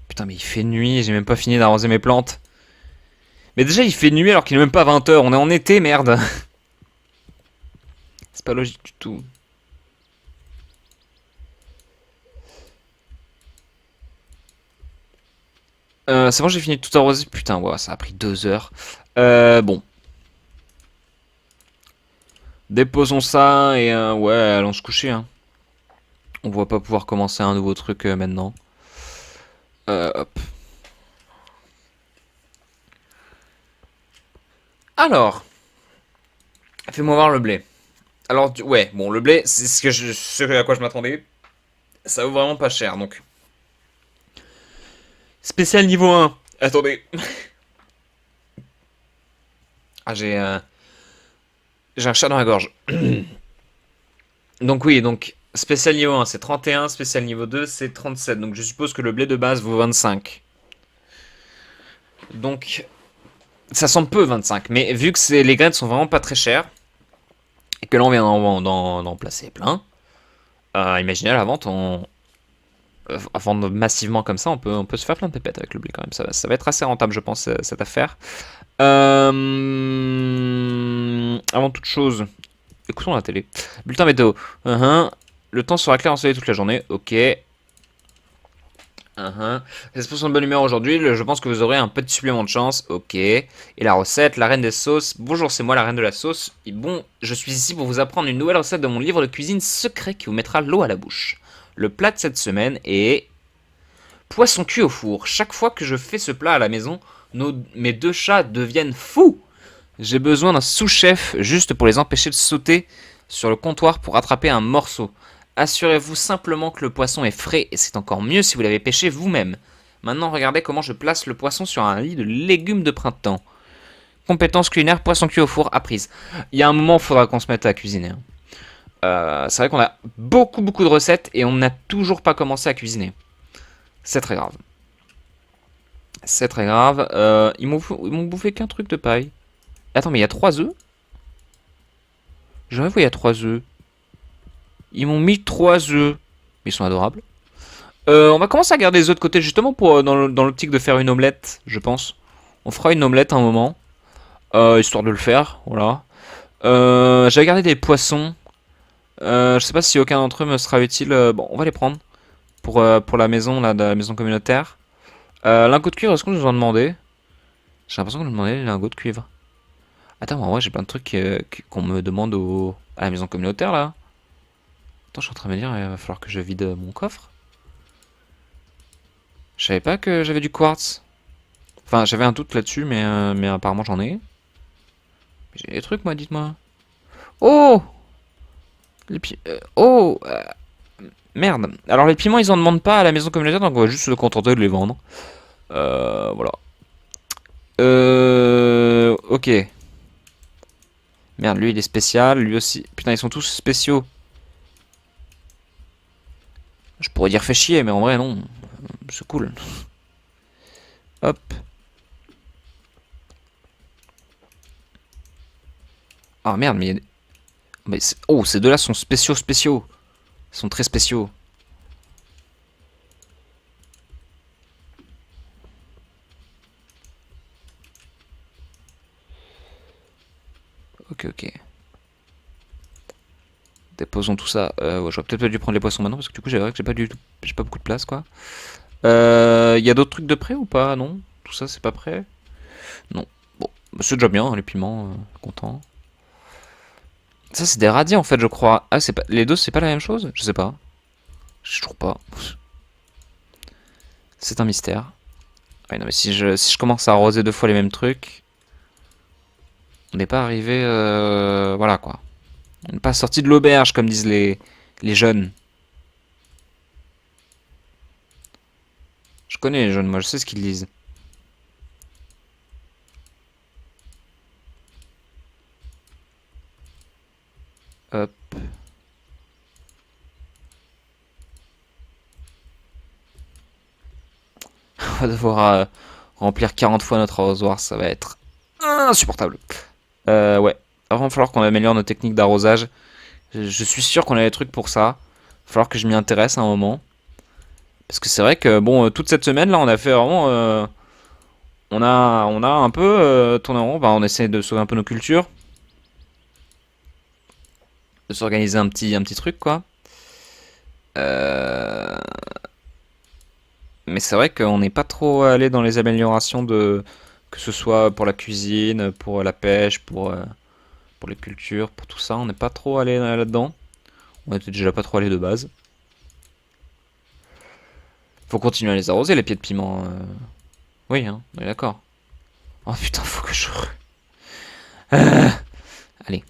Putain, mais il fait nuit, j'ai même pas fini d'arroser mes plantes. Mais déjà, il fait nuit alors qu'il est même pas 20h. On est en été, merde. C'est pas logique du tout. C'est bon, j'ai fini de tout arroser. Putain, ouais, ça a pris 2 heures. Bon. Déposons ça et ouais, allons se coucher, hein. On va pas pouvoir commencer un nouveau truc maintenant. Hop. Alors, fais-moi voir le blé. Alors, ouais, bon, le blé, c'est ce à quoi je m'attendais. Ça vaut vraiment pas cher, donc. Spécial niveau 1. Attendez. Ah, j'ai un chat dans la gorge. Donc oui, donc spécial niveau 1 c'est 31, spécial niveau 2 c'est 37. Donc je suppose que le blé de base vaut 25. Donc ça semble peu 25, mais vu que les graines sont vraiment pas très chères, et que là on vient d'en placer plein, imaginez à la vente, à vendre massivement comme ça, on peut se faire plein de pépettes avec le blé quand même. Ça va être assez rentable, je pense, cette affaire. Avant toute chose, écoutons la télé. Bulletin météo. Le temps sera clair ensoleillé toute la journée. Ok. Les esprits sont de bonne humeur aujourd'hui. Je pense que vous aurez un petit supplément de chance. Ok. Et la recette, la reine des sauces. Bonjour, c'est moi la reine de la sauce. Et bon, je suis ici pour vous apprendre une nouvelle recette de mon livre de cuisine secret qui vous mettra l'eau à la bouche. Le plat de cette semaine est poisson cuit au four. Chaque fois que je fais ce plat à la maison, mes deux chats deviennent fous. J'ai besoin d'un sous-chef juste pour les empêcher de sauter sur le comptoir pour attraper un morceau. Assurez-vous simplement que le poisson est frais et c'est encore mieux si vous l'avez pêché vous-même. Maintenant, regardez comment je place le poisson sur un lit de légumes de printemps. Compétence culinaire, poisson cuit au four apprise. Il y a un moment, il faudra qu'on se mette à cuisiner, hein. C'est vrai qu'on a beaucoup de recettes et on n'a toujours pas commencé à cuisiner. C'est très grave. C'est très grave. Ils m'ont bouffé qu'un truc de paille. Attends, mais il y a 3 œufs? J'aurais vu, il y a 3 œufs. Ils m'ont mis 3 œufs. Ils sont adorables. On va commencer à garder les œufs de côté justement pour dans l'optique de faire une omelette, je pense. On fera une omelette à un moment. Histoire de le faire, voilà. J'avais gardé des poissons. Je sais pas si aucun d'entre eux me sera utile. Bon, on va les prendre pour la maison, là, de la maison communautaire. Lingot de cuivre, est-ce qu'on nous en demandait? J'ai l'impression qu'on nous demandait les lingots de cuivre. Attends, en vrai, j'ai plein de trucs qu'on me demande à la maison communautaire, là. Attends, je suis en train de me dire, il va falloir que je vide mon coffre. Je savais pas que j'avais du quartz. Enfin, j'avais un doute là-dessus, mais apparemment j'en ai. J'ai des trucs, moi, dites-moi. Oh! Oh! Merde. Alors, les piments, ils en demandent pas à la maison communautaire, donc on va juste se contenter de les vendre. Voilà. Ok. Merde, lui, il est spécial, lui aussi. Putain, ils sont tous spéciaux. Je pourrais dire fait chier, mais en vrai, non. C'est cool. Hop. Ah merde, mais... Oh, ces deux-là sont spéciaux, spéciaux. Ils sont très spéciaux. Ok, ok. Déposons tout ça. Ouais, j'aurais peut-être pas dû prendre les poissons maintenant, parce que du coup, j'ai vrai que j'ai pas beaucoup de place, quoi. Y a d'autres trucs de prêt ou pas? Non? Tout ça, c'est pas prêt? Non. Bon, c'est déjà bien, hein, les piments, content. Ça, c'est des radis, en fait, je crois. Ah, c'est pas... Les deux, c'est pas la même chose? Je sais pas. Je sais toujours pas. C'est un mystère. Ouais, non, mais si je commence à arroser deux fois les mêmes trucs, on n'est pas arrivé... voilà, quoi. On n'est pas sorti de l'auberge, comme disent les jeunes. Je connais les jeunes, moi, je sais ce qu'ils disent. Hop. On va devoir remplir 40 fois notre arrosoir, ça va être insupportable. Ouais. Alors, il va falloir qu'on améliore nos techniques d'arrosage. Je suis sûr qu'on a des trucs pour ça. Il va falloir que je m'y intéresse à un moment. Parce que c'est vrai que, bon, toute cette semaine, là, on a fait vraiment... on a un peu tourné en rond. Bah, on essaie de sauver un peu nos cultures. De s'organiser un petit truc, quoi. Euh... Mais c'est vrai qu'on n'est pas trop allé dans les améliorations de... Que ce soit pour la cuisine, pour la pêche, pour les cultures, pour tout ça. On n'est pas trop allé là-dedans. On était déjà pas trop allé de base. Faut continuer à les arroser, les pieds de piment. Oui, hein, on est d'accord. Oh putain, faut que je... Allez.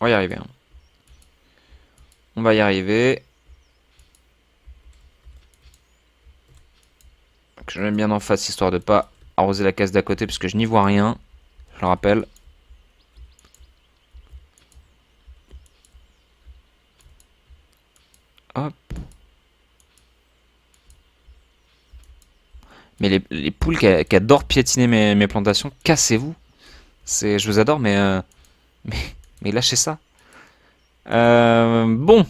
On va y arriver, hein. On va y arriver. Donc, je mets bien en face, histoire de pas arroser la case d'à côté, puisque je n'y vois rien. Je le rappelle. Hop. Mais les poules qui adorent piétiner mes plantations, cassez-vous. Je vous adore, mais, mais lâchez ça. Bon.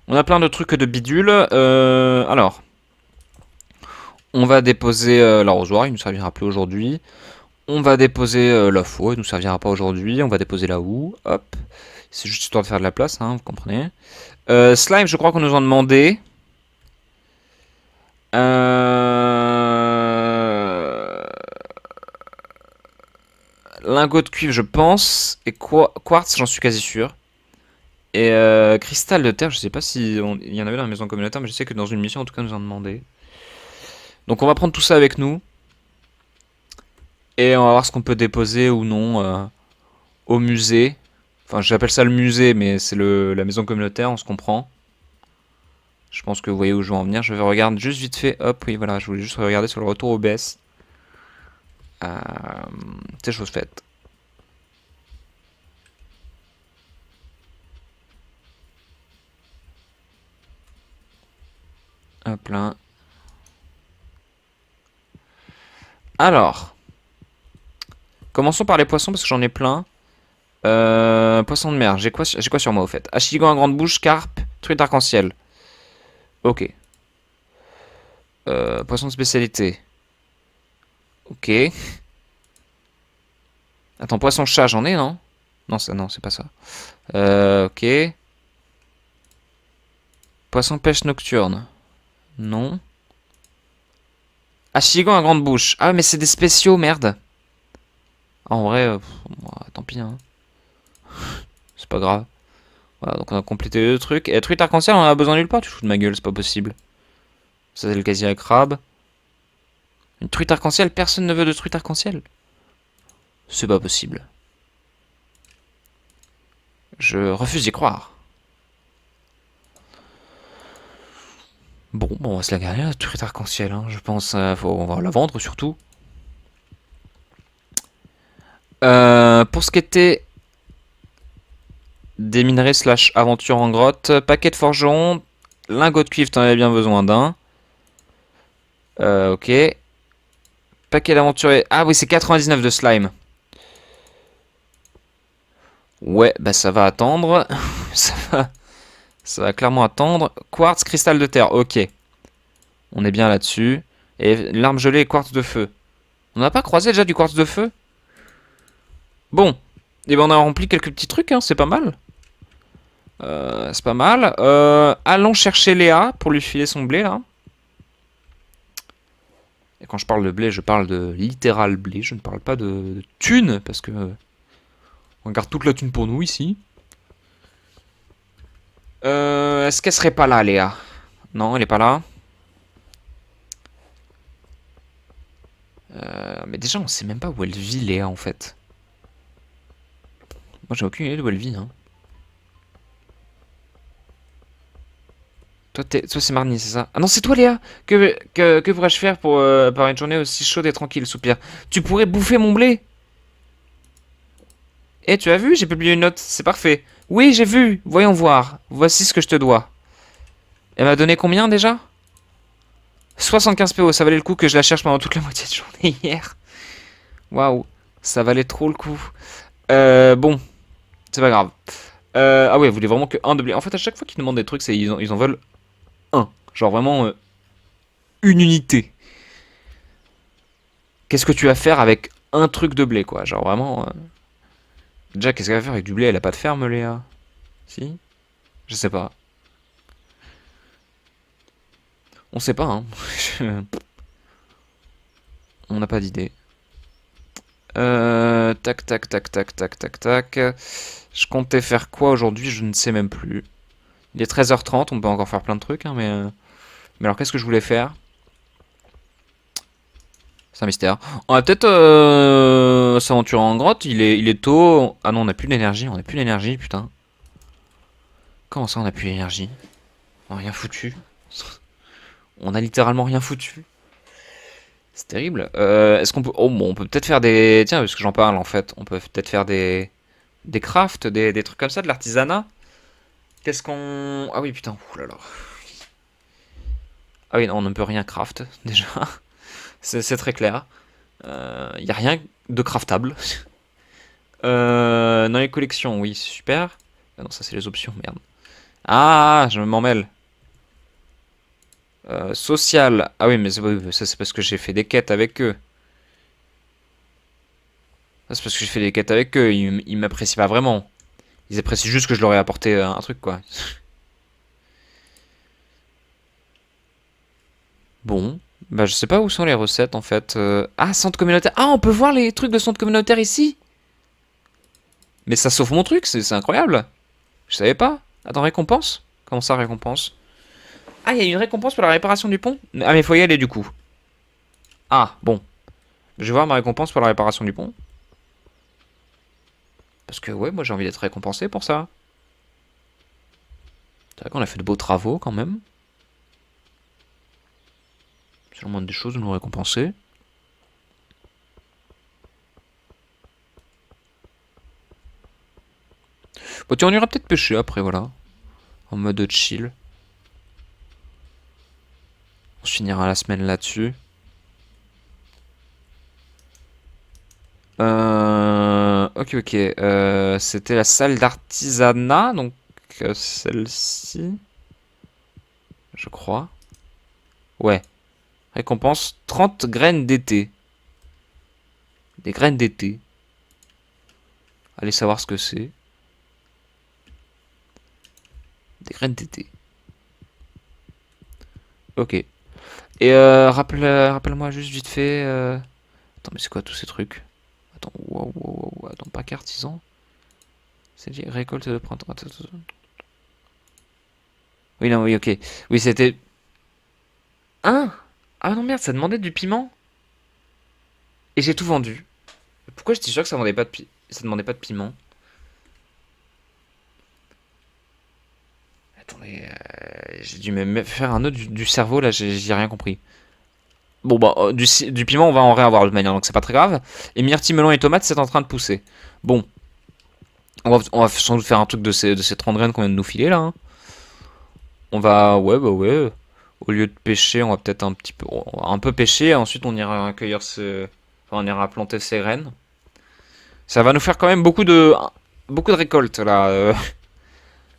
On a plein de trucs de bidule. Alors. On va déposer l'arrosoir, il nous servira plus aujourd'hui. On va déposer la faux, il nous servira pas aujourd'hui. On va déposer la houe, hop. C'est juste histoire de faire de la place, hein, vous comprenez. Slime, je crois qu'on nous en demandait. Lingot de cuivre, je pense. Et quartz, j'en suis quasi sûr. Et cristal de terre, je sais pas si il y en avait dans la maison communautaire, mais je sais que dans une mission, en tout cas, nous en demandait. Donc on va prendre tout ça avec nous. Et on va voir ce qu'on peut déposer ou non au musée. Enfin, j'appelle ça le musée, mais c'est la maison communautaire, on se comprend. Je pense que vous voyez où je veux en venir. Je vais regarder juste vite fait. Hop, oui, voilà, je voulais juste regarder sur le retour OBS. C'est chose faite. Hop là. Alors, commençons par les poissons parce que j'en ai plein. Poisson de mer, j'ai quoi sur moi au fait? Achiligon à grande bouche, carpe, truite arc-en-ciel. Ok. Poisson de spécialité. Ok. Attends, poisson-chat, j'en ai, non? Non, ça, non, c'est pas ça. Ok. Poisson-pêche nocturne. Non. Achigan à grande bouche. Ah, mais c'est des spéciaux, merde. Ah, en vrai, tant pis, hein. C'est pas grave. Voilà, donc on a complété le truc. Et truite arc-en-ciel, on en a besoin nulle part, tu fous de ma gueule, c'est pas possible. Ça, c'est le casier à crabe. Une truite arc-en-ciel, personne ne veut de truite arc-en-ciel. C'est pas possible. Je refuse d'y croire. Bon, on va se la garder, la truite arc-en-ciel, hein. Je pense, on va la vendre surtout. Pour ce qui était des minerais slash aventure en grotte, paquet de forgeron, lingot de cuivre, t'en avais bien besoin d'un. Ok. Paquet d'aventurier. Ah oui, c'est 99 de slime. Ouais, bah ça va attendre. ça va clairement attendre. Quartz, cristal de terre. Ok. On est bien là-dessus. Et l'arme gelée et quartz de feu. On n'a pas croisé déjà du quartz de feu? Bon. Et ben on a rempli quelques petits trucs, hein. C'est pas mal. C'est pas mal. Allons chercher Léa pour lui filer son blé là. Et quand je parle de blé, je parle de littéral blé. Je ne parle pas de thune parce que on garde toute la thune pour nous ici. Est-ce qu'elle serait pas là, Léa? Non, elle est pas là. Mais déjà, on sait même pas où elle vit, Léa, en fait. Moi, j'ai aucune idée d'où elle vit, hein. Toi, c'est Marnie, c'est ça? Ah non, c'est toi, Léa! Que pourrais-je faire pour par une journée aussi chaude et tranquille, soupir? Tu pourrais bouffer mon blé! Eh, tu as vu? J'ai publié une note, c'est parfait. Oui, j'ai vu! Voyons voir. Voici ce que je te dois. Elle m'a donné combien déjà? 75 PO, ça valait le coup que je la cherche pendant toute la moitié de journée hier. Waouh, ça valait trop le coup. Bon, c'est pas grave. Ah ouais, vous voulez vraiment que un de blé. En fait, à chaque fois qu'ils demandent des trucs, ils en veulent un. Genre vraiment une unité. Qu'est-ce que tu vas faire avec un truc de blé, quoi? Genre vraiment. Déjà, qu'est-ce qu'elle va faire avec du blé? Elle a pas de ferme, Léa? Si? Je sais pas. On sait pas, hein. On n'a pas d'idée. Tac, tac, tac, tac, tac, tac, tac. Je comptais faire quoi aujourd'hui? Je ne sais même plus. Il est 13h30, on peut encore faire plein de trucs, hein, mais alors qu'est-ce que je voulais faire? C'est un mystère. On va peut-être s'aventurer en grotte. Il est tôt. Ah non, on n'a plus d'énergie. On n'a plus d'énergie, putain. Comment ça, on n'a plus d'énergie? On a rien foutu. On a littéralement rien foutu. C'est terrible. Est-ce qu'on peut... Oh bon, on peut peut-être faire des... Tiens, parce que j'en parle en fait. On peut peut-être faire des crafts, des trucs comme ça, de l'artisanat. Qu'est-ce qu'on... Ah oui, putain. Ouh là là. Ah oui, non, on ne peut rien craft, déjà. C'est très clair. Il n'y a rien de craftable. Dans les collections, oui, super. Ah non, ça c'est les options, merde. Ah, je m'en mêle. Social. Ah oui, mais ça c'est parce que j'ai fait des quêtes avec eux. Ça c'est parce que j'ai fait des quêtes avec eux. Ils m'apprécient pas vraiment. Ils apprécient juste que je leur ai apporté un truc, quoi. Bon. Bah, je sais pas où sont les recettes en fait. Ah, centre communautaire. Ah, on peut voir les trucs de centre communautaire ici. Mais ça sauve mon truc, c'est incroyable. Je savais pas. Attends, récompense? Comment ça, récompense? Ah, il y a une récompense pour la réparation du pont? Ah, mais faut y aller du coup. Ah, bon. Je vais voir ma récompense pour la réparation du pont. Parce que, ouais, moi j'ai envie d'être récompensé pour ça. C'est vrai qu'on a fait de beaux travaux quand même. C'est le moindre des choses de nous récompenser. Bon, tiens, on ira peut-être pêcher après, voilà. En mode chill. On se finira la semaine là-dessus. Ok, ok. C'était la salle d'artisanat, donc celle-ci, je crois. Ouais. Récompense 30 graines d'été. Des graines d'été. Allez savoir ce que c'est. Des graines d'été. Ok. Et rappelle-moi juste vite fait. Attends, mais c'est quoi tous ces trucs? Attends, wow. Attends, pas qu'artisan. C'est dit récolte de printemps. Attends. Oui, non, oui, ok. Oui, c'était. Hein? Ah non, merde, ça demandait du piment. Et j'ai tout vendu. Pourquoi j'étais sûr que ça demandait pas de piment? Attendez, j'ai dû me faire un nœud du cerveau là, j'ai rien compris. Bon bah du piment on va en réavoir de toute manière donc c'est pas très grave. Et myrtille, melon et tomates c'est en train de pousser. Bon, on va sans doute faire un truc de ces 30 graines qu'on vient de nous filer là, hein. On va, ouais. Au lieu de pêcher, on va peut-être un peu pêcher. Ensuite on ira cueillir enfin, on ira planter ces graines. Ça va nous faire quand même beaucoup de récoltes là.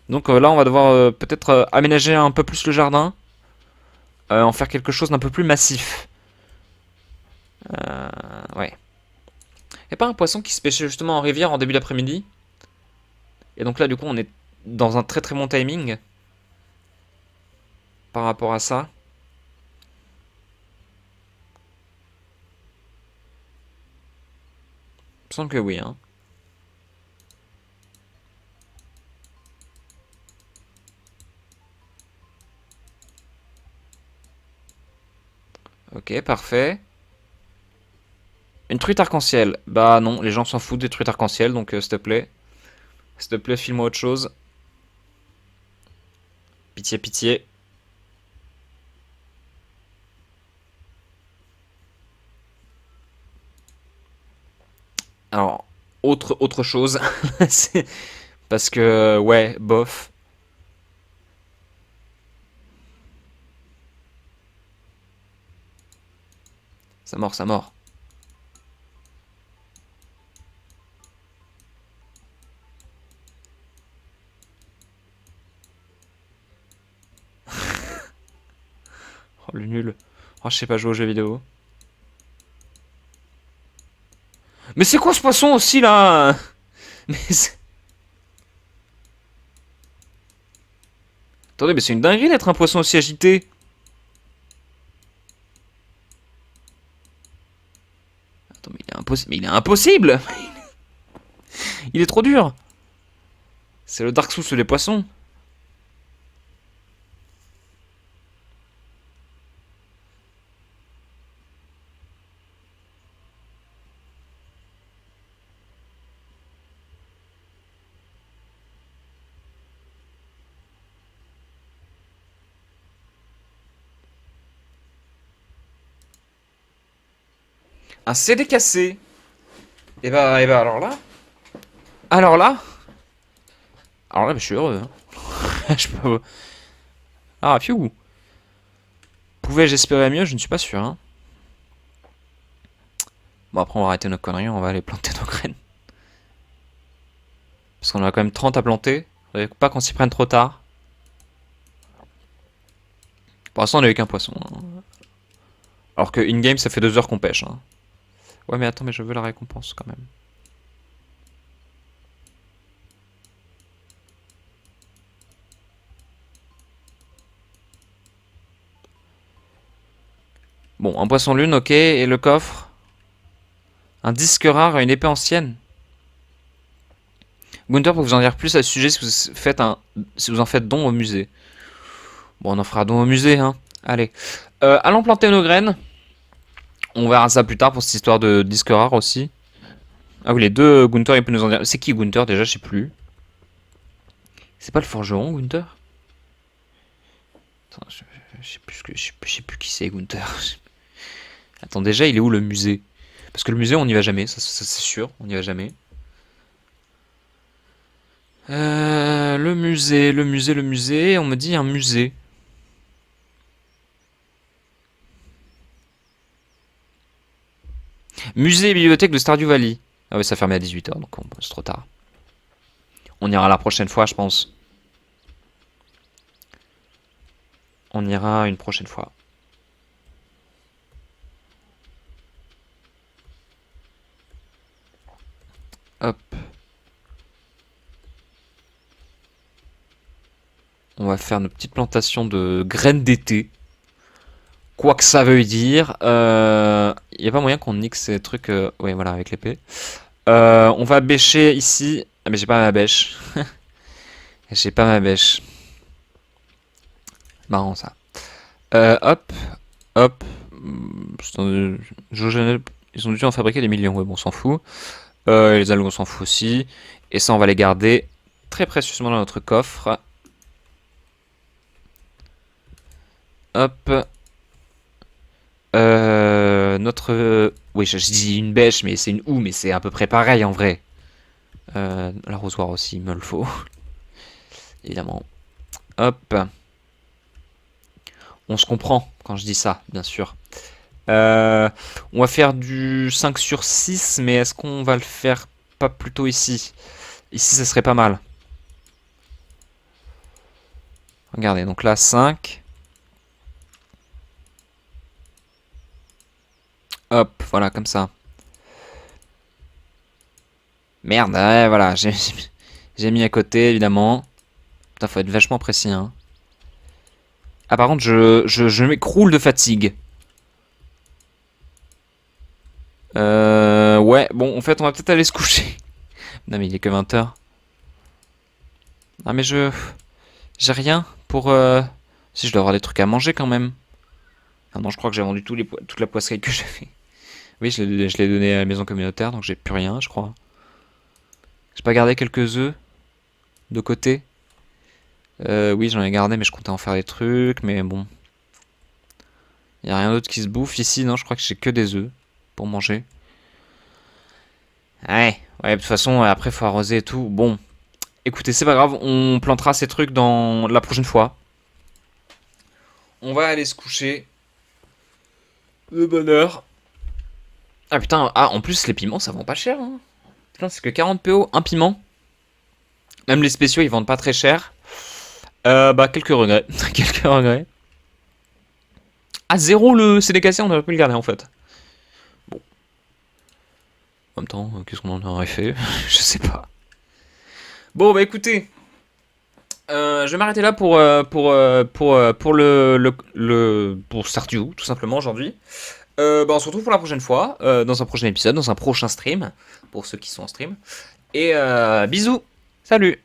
Donc là on va devoir peut-être aménager un peu plus le jardin. En faire quelque chose d'un peu plus massif. Ouais. Y a pas un poisson qui se pêchait justement en rivière en début d'après-midi? Et donc là, du coup, on est dans un très très bon timing par rapport à ça. Il me semble que oui, hein. Ok, parfait. Une truite arc-en-ciel. Bah non, les gens s'en foutent des truites arc-en-ciel, donc s'il te plaît. S'il te plaît, file-moi autre chose. Pitié, pitié. Alors, autre chose. Parce que, ouais, bof. Ça mord. Oh, le nul. Oh, je sais pas jouer aux jeux vidéo. Mais c'est quoi ce poisson aussi là? Mais attendez, mais c'est une dinguerie d'être un poisson aussi agité. Attends, mais il est impossible. Il est trop dur. C'est le Dark Souls des poissons. Un CD cassé. Et bah alors là, bah, je suis heureux, hein. Je peux. Ah, piou. Pouvais-je espérer mieux? Je ne suis pas sûr, hein. Bon, après, on va arrêter nos conneries, on va aller planter nos graines. Parce qu'on a quand même 30 à planter. Faudrait pas qu'on s'y prenne trop tard. Pour l'instant, on n'a eu qu'un poisson, hein. Alors que in-game, ça fait 2 heures qu'on pêche, hein. Ouais, mais attends, mais je veux la récompense quand même. Bon, un poisson lune, ok. Et le coffre? Un disque rare et une épée ancienne. Gunther, pour vous en dire plus à ce sujet si vous en faites don au musée. Bon, on en fera don au musée, hein. Allez. Allons planter nos graines. On verra ça plus tard pour cette histoire de disque rare aussi. Ah oui, les deux, Gunther, il peut nous en dire. C'est qui Gunther déjà? Je sais plus. C'est pas le forgeron, Gunther? Attends, je sais plus qui c'est, Gunther. Attends, déjà, il est où le musée? Parce que le musée, on n'y va jamais, ça, c'est sûr, on n'y va jamais. Le musée, on me dit un musée. Musée et bibliothèque de Stardew Valley. Ah ouais, ça fermait à 18h, donc c'est trop tard. On ira la prochaine fois, je pense. On ira une prochaine fois. Hop. On va faire une petite plantation de graines d'été. Quoi que ça veuille dire. Y a pas moyen qu'on nique ces trucs. Oui, voilà, avec l'épée. On va bêcher ici. Ah, mais j'ai pas ma bêche. J'ai pas ma bêche. Marrant ça. Hop, hop. Ils ont dû en fabriquer des millions. Ouais, bon, on s'en fout. Les algues, on s'en fout aussi. Et ça, on va les garder très précieusement dans notre coffre. Hop. Oui, je dis une bêche, mais c'est une houe, mais c'est à peu près pareil en vrai. L'arrosoir aussi, il me le faut. Évidemment. Hop. On se comprend quand je dis ça, bien sûr. On va faire du 5 sur 6, mais est-ce qu'on va le faire pas plutôt ici? Ici, ça serait pas mal. Regardez, donc là, 5. Hop, voilà, comme ça. Merde, ouais, voilà, j'ai mis à côté, évidemment. Putain, faut être vachement précis, hein. Ah, par contre, je m'écroule de fatigue. Ouais, bon, en fait, on va peut-être aller se coucher. Non, mais il est que 20h. Ah, mais j'ai rien pour... Si, je dois avoir des trucs à manger, quand même. Ah non, je crois que j'ai vendu toute la poisserie que j'avais. Oui, je l'ai donné à la maison communautaire, donc j'ai plus rien, je crois. J'ai pas gardé quelques œufs de côté. Oui, j'en ai gardé, mais je comptais en faire des trucs, mais bon. Y a rien d'autre qui se bouffe ici, non, je crois que j'ai que des œufs pour manger. Ouais, de toute façon, après, faut arroser et tout. Bon, écoutez, c'est pas grave, on plantera ces trucs dans la prochaine fois. On va aller se coucher. De bonne heure. Ah putain, ah, en plus, les piments, ça vend pas cher, hein. Putain, c'est que 40 PO, un piment. Même les spéciaux, ils vendent pas très cher. Bah, quelques regrets. Quelques regrets. Ah, zéro le CD cassé, on aurait pu le garder en fait. Bon. En même temps, qu'est-ce qu'on en aurait fait? Je sais pas. Bon, bah écoutez. Je vais m'arrêter là pour Stardew, tout simplement aujourd'hui. Bah, on se retrouve pour la prochaine fois, dans un prochain épisode, dans un prochain stream, pour ceux qui sont en stream. Et bisous, salut!